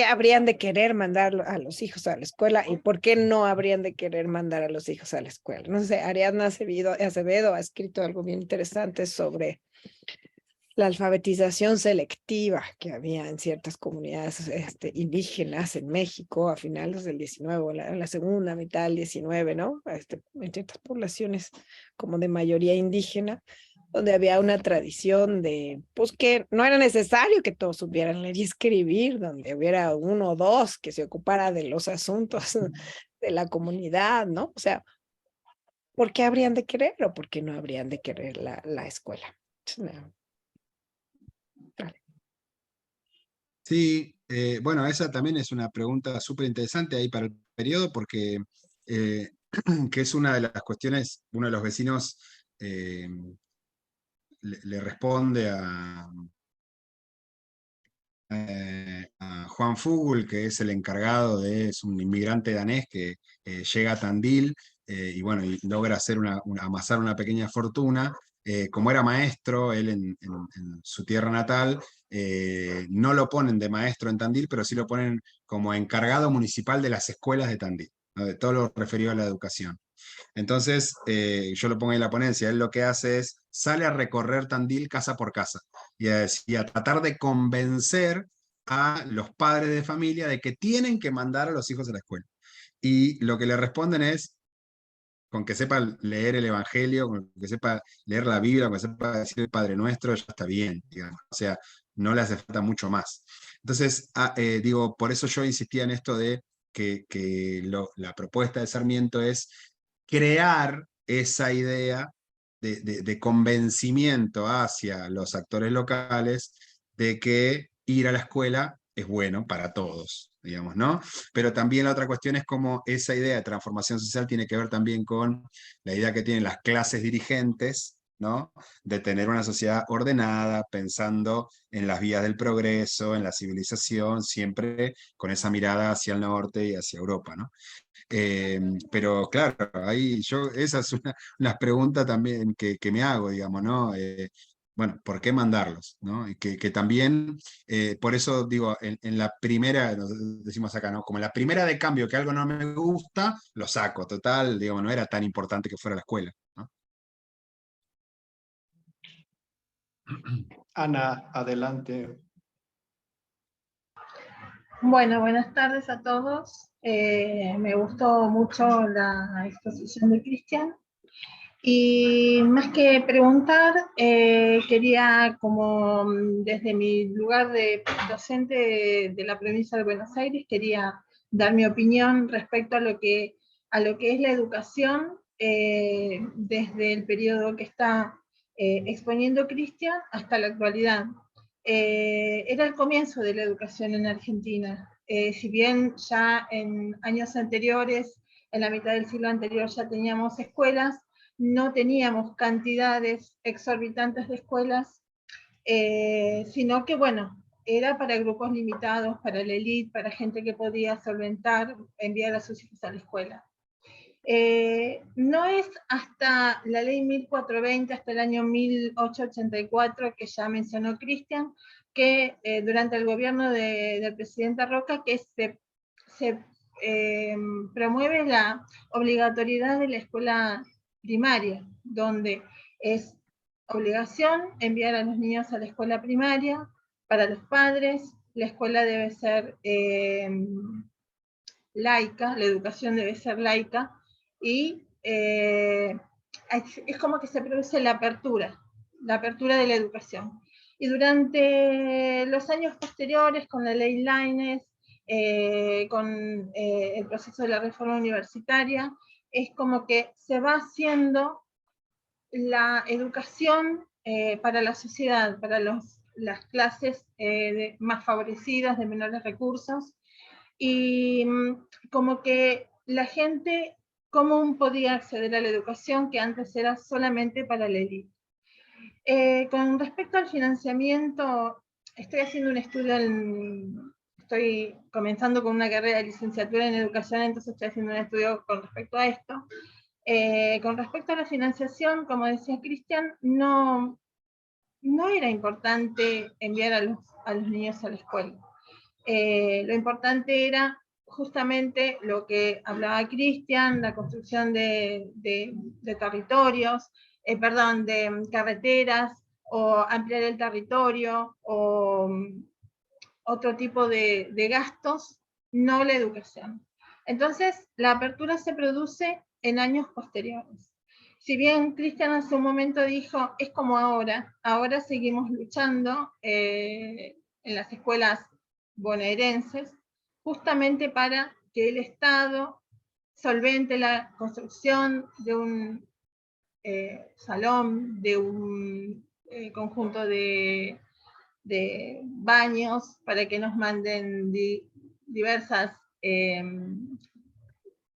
habrían de querer mandar a los hijos a la escuela y por qué no habrían de querer mandar a los hijos a la escuela? No sé, Ariadna Acevedo ha escrito algo bien interesante sobre la alfabetización selectiva que había en ciertas comunidades indígenas en México a finales del 19, o en la segunda mitad del 19, ¿no? En ciertas poblaciones como de mayoría indígena, donde había una tradición de, pues que no era necesario que todos supieran leer y escribir, donde hubiera uno o dos que se ocupara de los asuntos de la comunidad, ¿no? O sea, ¿por qué habrían de querer o por qué no habrían de querer la escuela? Sí, bueno, esa también es una pregunta súper interesante ahí para el periodo, porque que es una de las cuestiones, uno de los vecinos le responde a Juan Fugul, que es el encargado es un inmigrante danés que llega a Tandil y bueno, y logra hacer amasar una pequeña fortuna. Como era maestro, él en su tierra natal, no lo ponen de maestro en Tandil, pero sí lo ponen como encargado municipal de las escuelas de Tandil, ¿no? De todo lo referido a la educación. Entonces, yo lo pongo en la ponencia, él lo que hace es, sale a recorrer Tandil casa por casa y a tratar de convencer a los padres de familia de que tienen que mandar a los hijos a la escuela. Y lo que le responden es, con que sepa leer el Evangelio, con que sepa leer la Biblia, con que sepa decir el Padre Nuestro, ya está bien, digamos. O sea, no le hace falta mucho más. Entonces, digo, por eso yo insistía en esto de que la propuesta de Sarmiento es crear esa idea de convencimiento hacia los actores locales de que ir a la escuela es bueno para todos, digamos, ¿no? Pero también la otra cuestión es cómo esa idea de transformación social tiene que ver también con la idea que tienen las clases dirigentes, ¿no? De tener una sociedad ordenada, pensando en las vías del progreso, en la civilización, siempre con esa mirada hacia el norte y hacia Europa, ¿no? Pero claro, ahí esa es una pregunta también que me hago, digamos, ¿no? Bueno, ¿por qué mandarlos? ¿No? Y que también, por eso digo, en la primera, decimos acá, ¿no? Como en la primera de cambio que algo no me gusta, lo saco, total, digo, no era tan importante que fuera a la escuela, ¿no? Ana, adelante. Bueno, buenas tardes a todos. Me gustó mucho la exposición de Cristian. Y más que preguntar, quería, como desde mi lugar de docente de la provincia de Buenos Aires, quería dar mi opinión respecto a lo que es la educación desde el periodo que está exponiendo Cristian hasta la actualidad. Era el comienzo de la educación en Argentina. Si bien ya en años anteriores, en la mitad del siglo anterior, ya teníamos escuelas, no teníamos cantidades exorbitantes de escuelas, sino que, bueno, era para grupos limitados, para la élite, para gente que podía solventar, enviar a sus hijos a la escuela. No es hasta la ley 1420, hasta el año 1884, que ya mencionó Cristian, que durante el gobierno del presidente Roca, que se promueve la obligatoriedad de la escuela primaria, donde es obligación enviar a los niños a la escuela primaria. Para los padres, la escuela debe ser laica, la educación debe ser laica, y es como que se produce la apertura de la educación. Y durante los años posteriores, con la ley Lainez, con el proceso de la reforma universitaria, es como que se va haciendo la educación para la sociedad, para las clases más favorecidas, de menores recursos, y como que la gente común podía acceder a la educación que antes era solamente para la élite. Con respecto al financiamiento, estoy haciendo un estudio estoy comenzando con una carrera de licenciatura en educación, entonces estoy haciendo un estudio con respecto a esto. Con respecto a la financiación, como decía Cristian, no era importante enviar a los niños a la escuela. Lo importante era justamente lo que hablaba Cristian, la construcción de territorios, de carreteras, o ampliar el territorio, o otro tipo de gastos, no la educación. Entonces, la apertura se produce en años posteriores. Si bien Cristian hace un momento dijo, es como ahora seguimos luchando en las escuelas bonaerenses, justamente para que el Estado solvente la construcción de un salón, de un conjunto de baños, para que nos manden diversas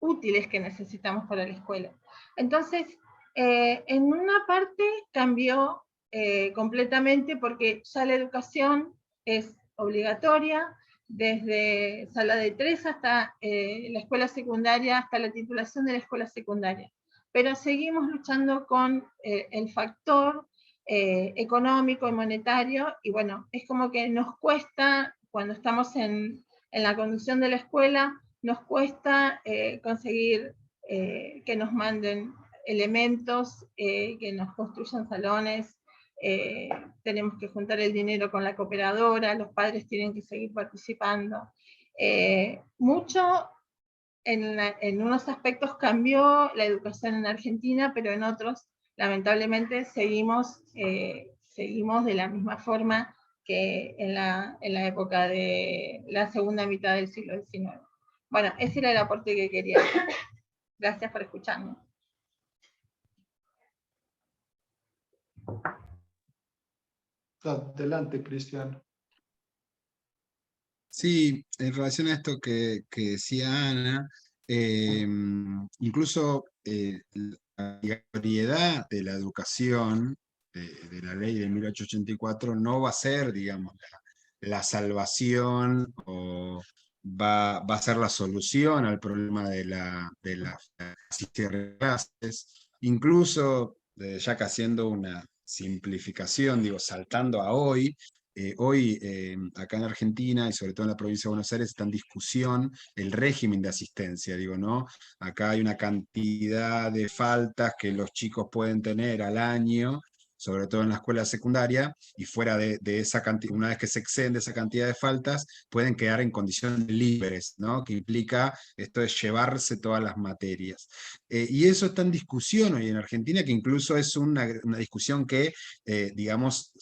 útiles que necesitamos para la escuela. Entonces, en una parte cambió completamente, porque ya la educación es obligatoria, desde sala de 3 hasta la escuela secundaria, hasta la titulación de la escuela secundaria. Pero seguimos luchando con el factor económico y monetario, y bueno, es como que nos cuesta, cuando estamos en la conducción de la escuela, nos cuesta conseguir que nos manden elementos, que nos construyan salones, tenemos que juntar el dinero con la cooperadora, los padres tienen que seguir participando. Mucho en unos aspectos cambió la educación en Argentina, pero en otros, lamentablemente, seguimos de la misma forma que en la época de la segunda mitad del siglo XIX. Bueno, ese era el aporte que quería hacer. Gracias por escucharme. Adelante, Cristian. Sí, en relación a esto que decía Ana, incluso la obligatoriedad de la educación de la ley de 1884 no va a ser, digamos, la salvación, o va a ser la solución al problema de la asistencia de clases. Incluso, ya que haciendo una simplificación, digo, saltando a hoy, hoy acá en Argentina y sobre todo en la provincia de Buenos Aires está en discusión el régimen de asistencia, digo, ¿no? Acá hay una cantidad de faltas que los chicos pueden tener al año, sobre todo en la escuela secundaria, y fuera de esa cantidad, una vez que se exceden de esa cantidad de faltas, pueden quedar en condiciones libres, ¿no? Que implica esto de llevarse todas las materias. Y eso está en discusión hoy en Argentina, que incluso es una discusión que, digamos,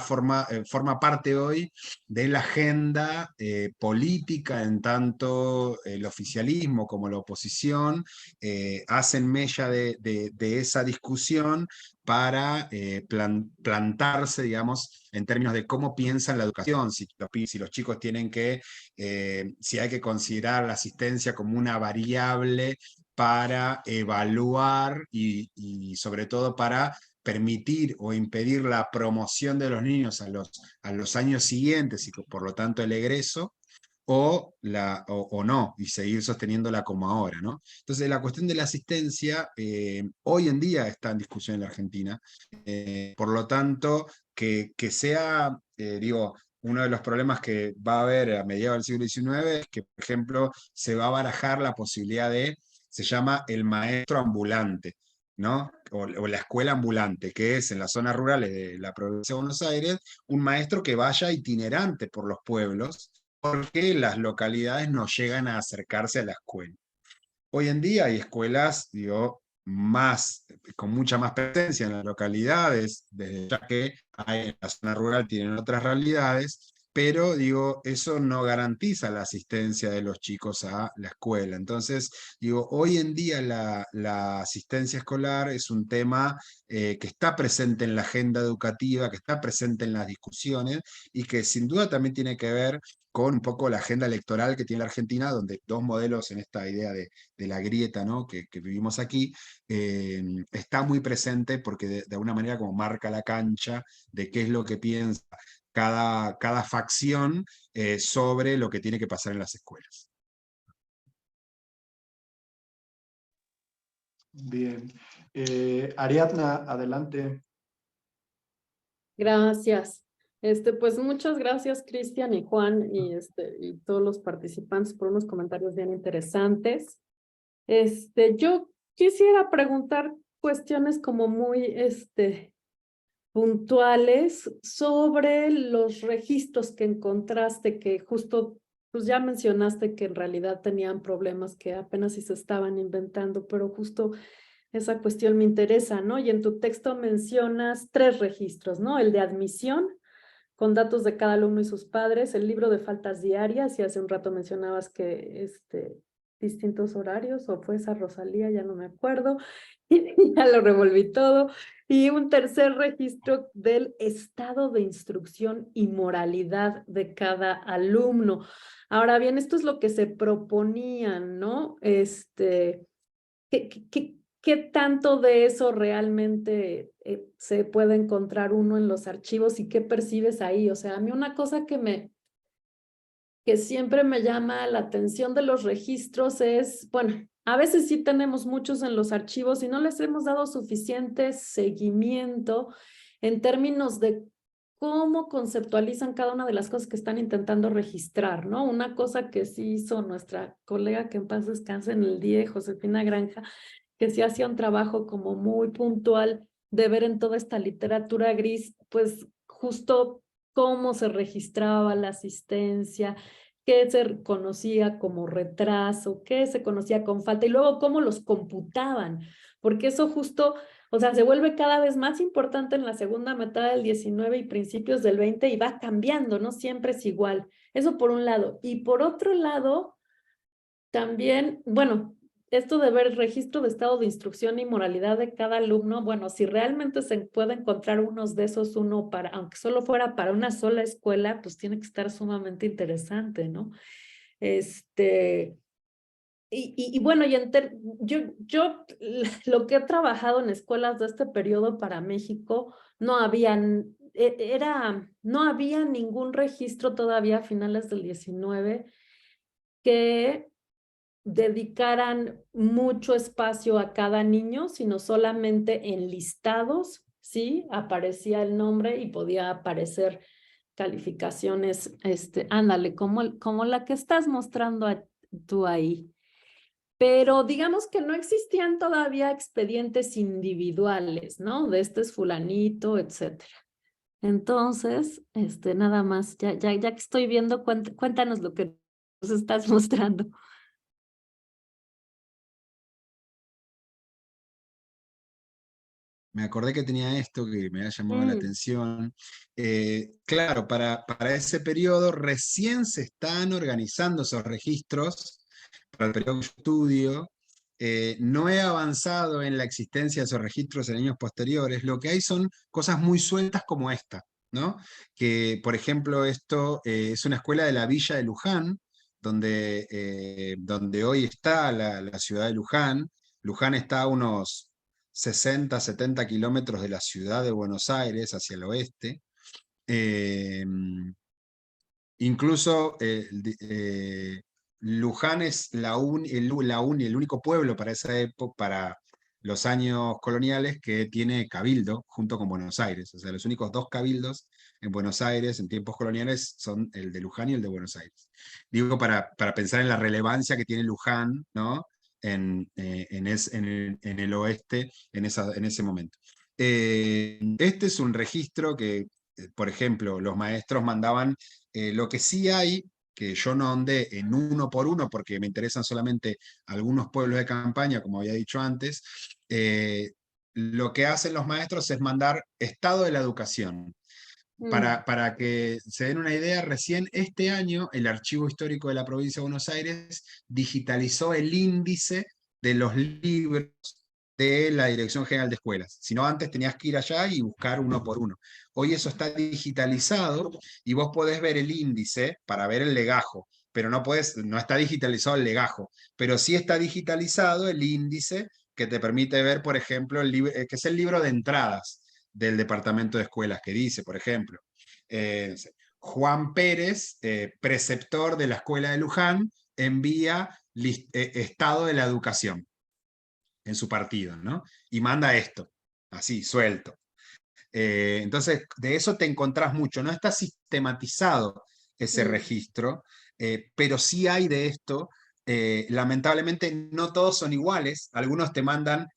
forma parte hoy de la agenda política, en tanto el oficialismo como la oposición hacen mella de esa discusión para plantarse, digamos, en términos de cómo piensan la educación, si los chicos tienen que, si hay que considerar la asistencia como una variable para evaluar y sobre todo para permitir o impedir la promoción de los niños a los años siguientes y por lo tanto el egreso, o no, y seguir sosteniéndola como ahora, ¿no? Entonces la cuestión de la asistencia hoy en día está en discusión en la Argentina, por lo tanto, que sea, digo, uno de los problemas que va a haber a mediados del siglo XIX es que, por ejemplo, se va a barajar la posibilidad se llama el maestro ambulante, ¿no? O la escuela ambulante, que es en las zonas rurales de la provincia de Buenos Aires, un maestro que vaya itinerante por los pueblos, porque las localidades no llegan a acercarse a la escuela. Hoy en día hay escuelas, digo, con mucha más presencia en las localidades, ya que en la zona rural tienen otras realidades, pero digo, eso no garantiza la asistencia de los chicos a la escuela. Entonces, digo, hoy en día la asistencia escolar es un tema que está presente en la agenda educativa, que está presente en las discusiones, y que sin duda también tiene que ver con un poco la agenda electoral que tiene la Argentina, donde dos modelos en esta idea de la grieta, ¿no? que vivimos aquí, está muy presente, porque de alguna manera como marca la cancha de qué es lo que piensa cada facción sobre lo que tiene que pasar en las escuelas. Bien. Ariadna, adelante. Gracias. Pues muchas gracias, Cristian y Juan y todos los participantes por unos comentarios bien interesantes. Yo quisiera preguntar cuestiones como muy puntuales sobre los registros que encontraste, que justo pues ya mencionaste que en realidad tenían problemas que apenas si se estaban inventando, pero justo esa cuestión me interesa, ¿no? Y en tu texto mencionas 3 registros, ¿no? El de admisión, con datos de cada alumno y sus padres, el libro de faltas diarias, y hace un rato mencionabas que distintos horarios, o fue esa Rosalía, ya no me acuerdo, y ya lo revolví todo, y un tercer registro del estado de instrucción y moralidad de cada alumno. Ahora bien, esto es lo que se proponían, ¿no? ¿Qué tanto de eso realmente se puede encontrar uno en los archivos y qué percibes ahí? O sea, a mí una cosa que siempre me llama la atención de los registros es, bueno, a veces sí tenemos muchos en los archivos y no les hemos dado suficiente seguimiento en términos de cómo conceptualizan cada una de las cosas que están intentando registrar, ¿no? Una cosa que sí hizo nuestra colega, que en paz descanse en el día, Josefina Granja, que sí hacía un trabajo como muy puntual de ver en toda esta literatura gris, pues justo cómo se registraba la asistencia, qué se conocía como retraso, qué se conocía con falta, y luego cómo los computaban, porque eso justo, o sea, se vuelve cada vez más importante en la segunda mitad del 19 y principios del 20 y va cambiando, no siempre es igual. Eso por un lado. Y por otro lado, también, bueno, esto de ver el registro de estado de instrucción y moralidad de cada alumno, bueno, si realmente se puede encontrar unos de esos, uno para, aunque solo fuera para una sola escuela, pues tiene que estar sumamente interesante, ¿no? Y bueno, yo lo que he trabajado en escuelas de este periodo para México, no había ningún registro todavía a finales del 19 que dedicaran mucho espacio a cada niño, sino solamente en listados, ¿sí? Aparecía el nombre y podía aparecer calificaciones, ándale, como la que estás mostrando tú ahí. Pero digamos que no existían todavía expedientes individuales, ¿no? De este es fulanito, etcétera. Entonces, nada más, ya que estoy viendo, cuéntanos lo que nos estás mostrando. Me acordé que tenía esto que me ha llamado la atención. Claro, para ese periodo recién se están organizando esos registros, para el periodo de estudio. No he avanzado en la existencia de esos registros en años posteriores. Lo que hay son cosas muy sueltas como esta, ¿no? Que, por ejemplo, esto es una escuela de la villa de Luján, donde hoy está la ciudad de Luján. Luján está a unos 60, 70 kilómetros de la ciudad de Buenos Aires hacia el oeste. Incluso Luján es el único pueblo para esa época, para los años coloniales, que tiene cabildo junto con Buenos Aires. O sea, los únicos 2 cabildos en Buenos Aires en tiempos coloniales son el de Luján y el de Buenos Aires. Digo, para pensar en la relevancia que tiene Luján, ¿no? En el oeste en ese momento. Este es un registro que, por ejemplo, los maestros mandaban. Lo que sí hay, que yo no ahondé en uno por uno porque me interesan solamente algunos pueblos de campaña, como había dicho antes, lo que hacen los maestros es mandar estado de la educación. Para que se den una idea, recién este año el Archivo Histórico de la Provincia de Buenos Aires digitalizó el índice de los libros de la Dirección General de Escuelas. Si no, antes tenías que ir allá y buscar uno por uno. Hoy eso está digitalizado y vos podés ver el índice para ver el legajo, pero no está digitalizado el legajo, pero sí está digitalizado el índice que te permite ver, por ejemplo, que es el libro de entradas del Departamento de Escuelas, que dice, por ejemplo, No sé, Juan Pérez, preceptor de la escuela de Luján, envía estado de la educación en su partido, ¿no? Y manda esto, así, suelto. Entonces, de eso te encontrás mucho. No está sistematizado ese registro, pero sí hay de esto. Lamentablemente, no todos son iguales. Algunos te mandan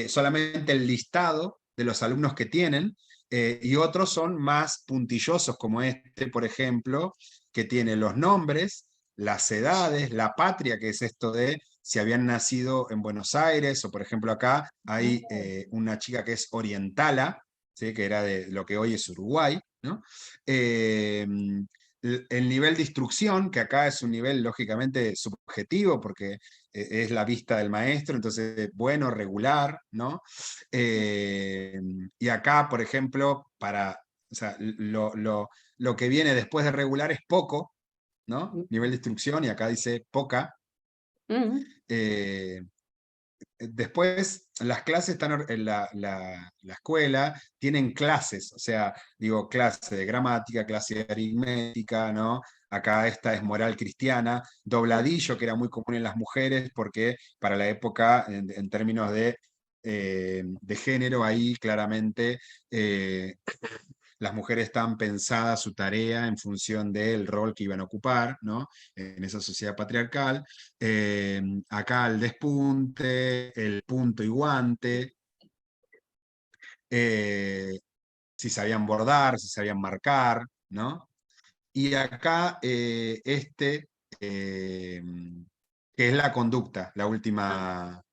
solamente el listado de los alumnos que tienen, y otros son más puntillosos, como este, por ejemplo, que tiene los nombres, las edades, la patria, que es esto de si habían nacido en Buenos Aires, o por ejemplo acá hay una chica que es orientala, ¿sí? Que era de lo que hoy es Uruguay, ¿no? El nivel de instrucción, que acá es un nivel lógicamente subjetivo, porque es la vista del maestro, entonces bueno, regular, ¿no? Y acá, por ejemplo, o sea, lo que viene después de regular es poco, ¿no? Nivel de instrucción, y acá dice poca. Después, las clases están en la escuela, tienen clases, o sea, digo, clase de gramática, clase de aritmética, ¿no? Acá esta es moral cristiana, dobladillo, que era muy común en las mujeres, porque para la época, en términos de género, ahí claramente las mujeres estaban pensadas su tarea en función del rol que iban a ocupar, ¿no? En esa sociedad patriarcal. Acá el despunte, el punto y guante, si sabían bordar, si sabían marcar, ¿no? Y acá que es la conducta, la última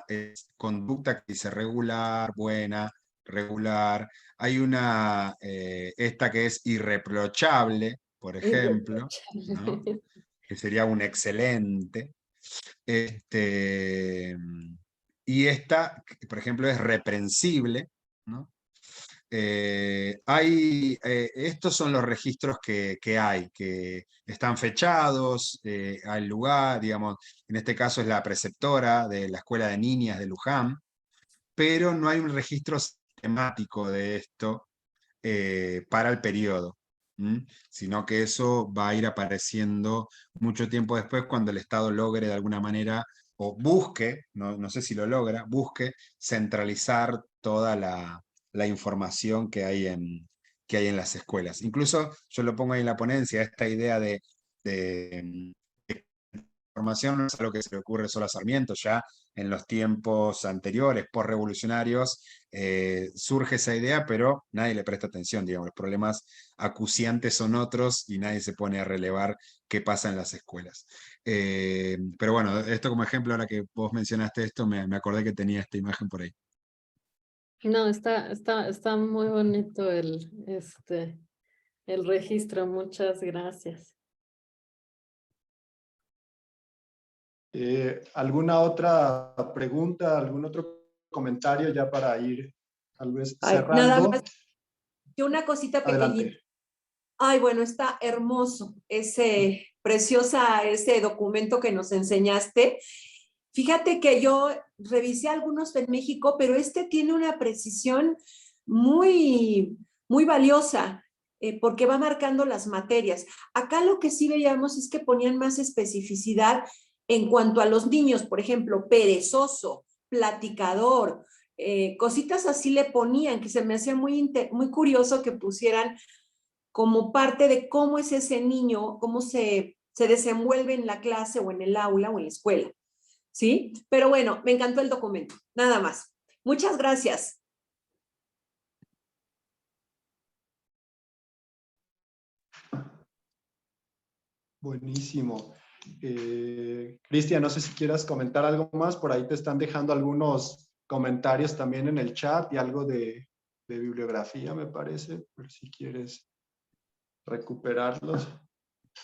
es conducta que dice regular, buena, regular. Hay esta que es irreprochable, por ejemplo, ¿no? Que sería un excelente. Y esta, por ejemplo, es reprensible, ¿no? Estos son los registros que hay, que están fechados al lugar, digamos, en este caso es la preceptora de la Escuela de Niñas de Luján, pero no hay un registro sistemático de esto para el periodo, sino que eso va a ir apareciendo mucho tiempo después cuando el Estado logre de alguna manera, o busque, no sé si lo logra, busque centralizar toda la información que hay en las escuelas. Incluso yo lo pongo ahí en la ponencia, esta idea de información no es algo que se le ocurre solo a Sarmiento, ya en los tiempos anteriores, postrevolucionarios, surge esa idea, pero nadie le presta atención, digamos, los problemas acuciantes son otros y nadie se pone a relevar qué pasa en las escuelas. Pero bueno, esto como ejemplo, ahora que vos mencionaste esto, me acordé que tenía esta imagen por ahí. No, está muy bonito el registro, muchas gracias. ¿Alguna otra pregunta, algún otro comentario ya para ir tal vez cerrando? Nada más. Y una cosita pequeñita. Adelante. Ay, bueno, está hermoso ese documento que nos enseñaste. Fíjate que yo revisé algunos en México, pero este tiene una precisión muy, muy valiosa, porque va marcando las materias. Acá lo que sí veíamos es que ponían más especificidad en cuanto a los niños, por ejemplo, perezoso, platicador, cositas así le ponían, que se me hacía muy curioso que pusieran como parte de cómo es ese niño, cómo se desenvuelve en la clase o en el aula o en la escuela. ¿Sí? Pero bueno, me encantó el documento, nada más. Muchas gracias. Buenísimo. Cristian, no sé si quieras comentar algo más, por ahí te están dejando algunos comentarios también en el chat y algo de bibliografía, me parece, por si quieres recuperarlos.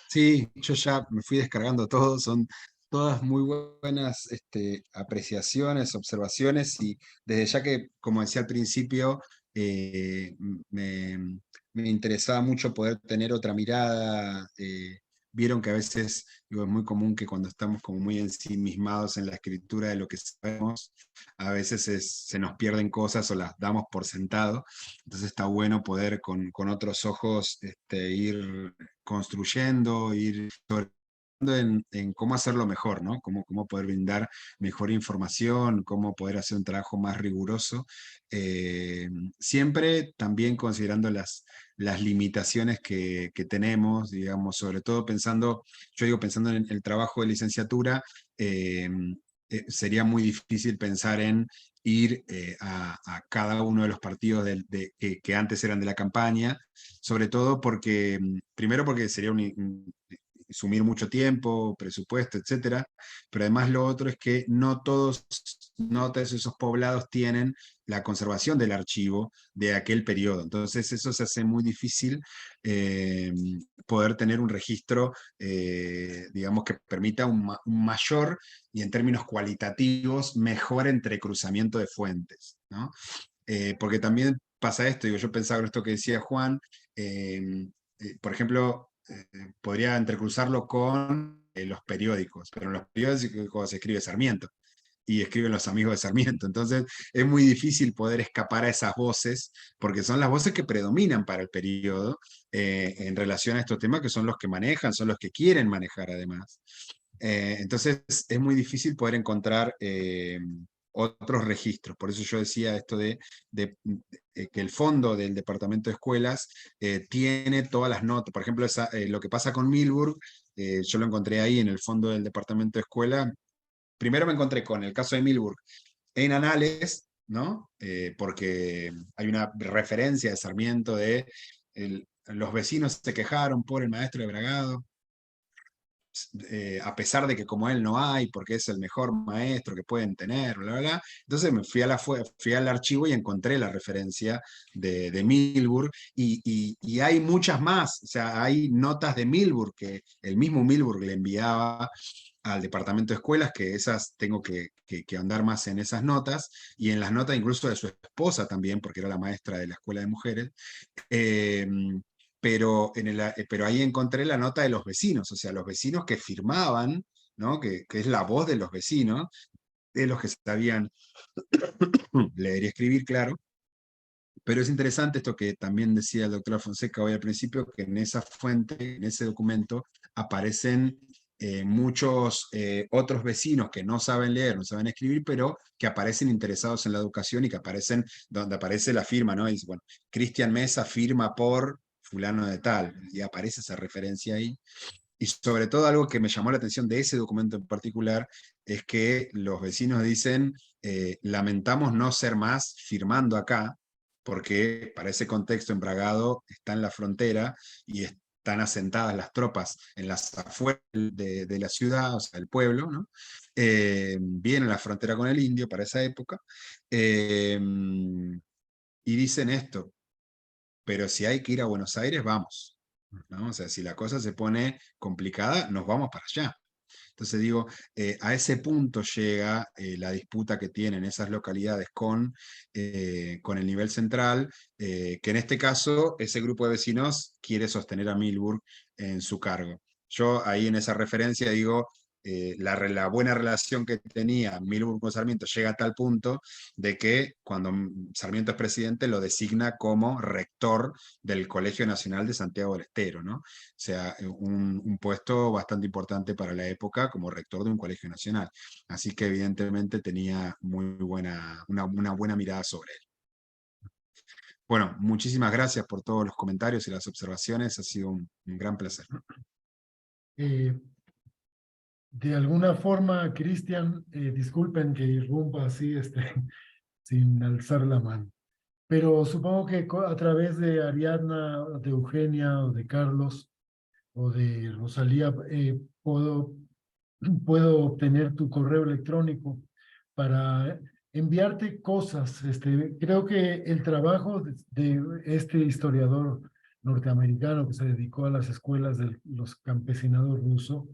Sí, yo ya me fui descargando todo, son todas muy buenas apreciaciones, observaciones, y desde ya que, como decía al principio, me interesaba mucho poder tener otra mirada vieron que a veces, digo, es muy común que cuando estamos como muy ensimismados en la escritura de lo que sabemos, a veces se nos pierden cosas o las damos por sentado. Entonces está bueno poder con otros ojos ir construyendo, ir en cómo hacerlo mejor, ¿no? Cómo poder brindar mejor información, cómo poder hacer un trabajo más riguroso, siempre también considerando las limitaciones que tenemos, digamos, sobre todo pensando, yo digo, pensando en el trabajo de licenciatura, sería muy difícil pensar en ir a cada uno de los partidos que antes eran de la campaña, sobre todo porque, primero porque sería sumir mucho tiempo, presupuesto, etcétera, pero además lo otro es que no todos esos poblados tienen la conservación del archivo de aquel periodo. Entonces eso se hace muy difícil poder tener un registro, digamos, que permita un mayor y en términos cualitativos mejor entrecruzamiento de fuentes, ¿no? Porque también pasa esto, digo, yo pensaba en esto que decía Juan, por ejemplo, podría entrecruzarlo con los periódicos, pero en los periódicos se escribe Sarmiento y escriben los amigos de Sarmiento. Entonces es muy difícil poder escapar a esas voces, porque son las voces que predominan para el periodo en relación a estos temas, que son los que manejan, son los que quieren manejar además. Entonces es muy difícil poder encontrar otros registros. Por eso yo decía esto de que el fondo del Departamento de Escuelas tiene todas las notas. Por ejemplo, lo que pasa con Milburg, yo lo encontré ahí en el fondo del Departamento de Escuela. Primero me encontré con el caso de Milburg en Anales, ¿no? Porque hay una referencia de Sarmiento de los vecinos se quejaron por el maestro de Bragado, a pesar de que como él no hay, porque es el mejor maestro que pueden tener, bla, bla, bla. Entonces me fui al archivo y encontré la referencia de Milburg, y hay muchas más, o sea, hay notas de Milburg que el mismo Milburg le enviaba al departamento de escuelas, que esas tengo que andar más en esas notas, y en las notas incluso de su esposa también, porque era la maestra de la escuela de mujeres. Pero ahí encontré la nota de los vecinos, o sea, los vecinos que firmaban, ¿no? Que es la voz de los vecinos, de los que sabían leer y escribir, claro. Pero es interesante esto que también decía el doctor Fonseca hoy al principio, que en esa fuente, en ese documento, aparecen muchos otros vecinos que no saben leer, no saben escribir, pero que aparecen interesados en la educación y que aparecen donde aparece la firma, ¿no? Y dice, bueno, Cristian Mesa firma por fulano de tal, y aparece esa referencia ahí. Y sobre todo algo que me llamó la atención de ese documento en particular es que los vecinos dicen, lamentamos no ser más firmando acá, porque para ese contexto en Bragado está en la frontera y están asentadas las tropas en las afueras de la ciudad, o sea, el pueblo, ¿no? Bien en la frontera con el indio para esa época, y dicen esto, pero si hay que ir a Buenos Aires, vamos, ¿no? O sea, si la cosa se pone complicada, nos vamos para allá. Entonces digo, a ese punto llega la disputa que tienen esas localidades con el nivel central, que en este caso ese grupo de vecinos quiere sostener a Milburg en su cargo. Yo ahí en esa referencia digo, la buena relación que tenía Milburg con Sarmiento llega a tal punto de que cuando Sarmiento es presidente lo designa como rector del Colegio Nacional de Santiago del Estero, ¿no? O sea, un puesto bastante importante para la época como rector de un colegio nacional. Así que evidentemente tenía una buena mirada sobre él. Bueno, muchísimas gracias por todos los comentarios y las observaciones. Ha sido un gran placer. De alguna forma, Cristian, disculpen que irrumpa así, sin alzar la mano, pero supongo que a través de Ariadna, de Eugenia o de Carlos o de Rosalía, puedo obtener tu correo electrónico para enviarte cosas. Creo que el trabajo de este historiador norteamericano que se dedicó a las escuelas de los campesinados rusos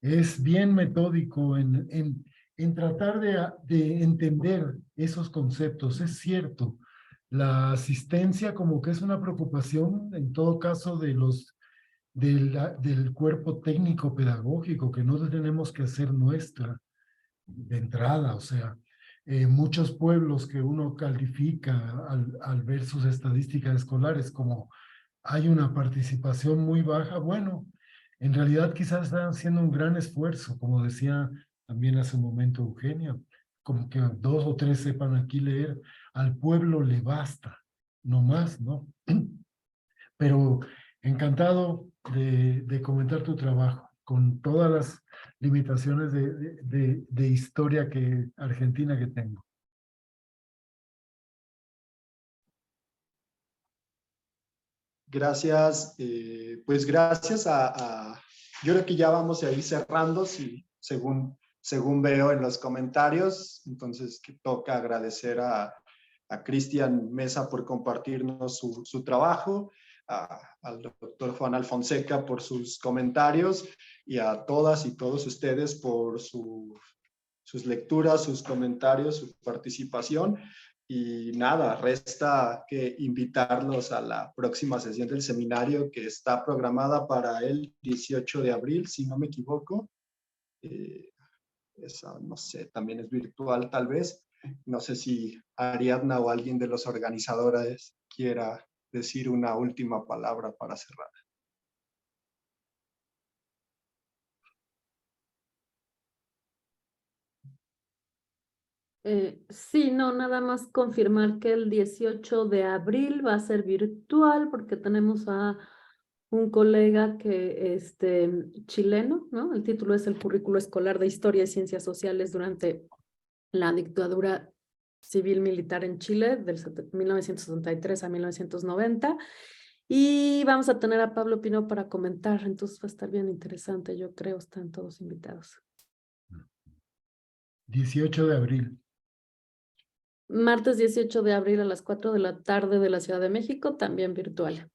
es bien metódico en tratar de entender esos conceptos. Es cierto, la asistencia como que es una preocupación en todo caso de los del cuerpo técnico pedagógico, que no tenemos que hacer nuestra de entrada. O sea, muchos pueblos que uno califica al ver sus estadísticas escolares como hay una participación muy baja, bueno, en realidad quizás están haciendo un gran esfuerzo, como decía también hace un momento Eugenia, como que 2 o 3 sepan aquí leer, al pueblo le basta, no más, ¿no? Pero encantado de comentar tu trabajo, con todas las limitaciones de historia argentina que tengo. Gracias, pues gracias yo creo que ya vamos a ir cerrando, según veo en los comentarios, entonces que toca agradecer a Cristian Mesa por compartirnos su trabajo, al doctor Juan Alfonseca por sus comentarios y a todas y todos ustedes por sus lecturas, sus comentarios, su participación. Y nada, resta que invitarlos a la próxima sesión del seminario que está programada para el 18 de abril, si no me equivoco. Esa, no sé, también es virtual tal vez. No sé si Ariadna o alguien de los organizadores quiera decir una última palabra para cerrar. Sí, no, nada más confirmar que el 18 de abril va a ser virtual porque tenemos a un colega que chileno, ¿no? El título es El currículo escolar de Historia y Ciencias Sociales durante la dictadura civil militar en Chile del 1973 a 1990. Y vamos a tener a Pablo Pino para comentar, entonces va a estar bien interesante, yo creo, están todos invitados. 18 de abril. Martes 18 de abril a las 4 de la tarde de la Ciudad de México, también virtual.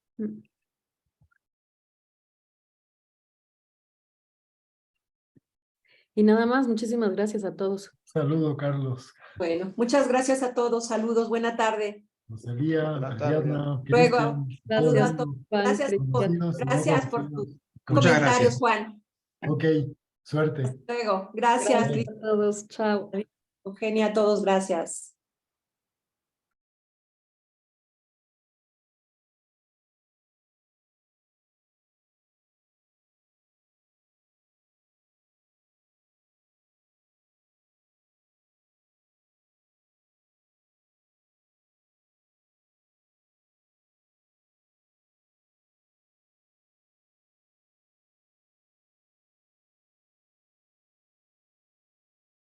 Y nada más, muchísimas gracias a todos. Saludo, Carlos. Bueno, muchas gracias a todos. Saludos, buena tarde. Rosalía, Buena tarde. Ariadna, Luego. Cristian, Saludos a todos. todos. Juan, Gracias Cristian. gracias por tus Muchas comentarios, gracias. Juan. Ok, suerte. Hasta luego. Gracias, Gracias a todos, chao. Eugenia, a todos, gracias.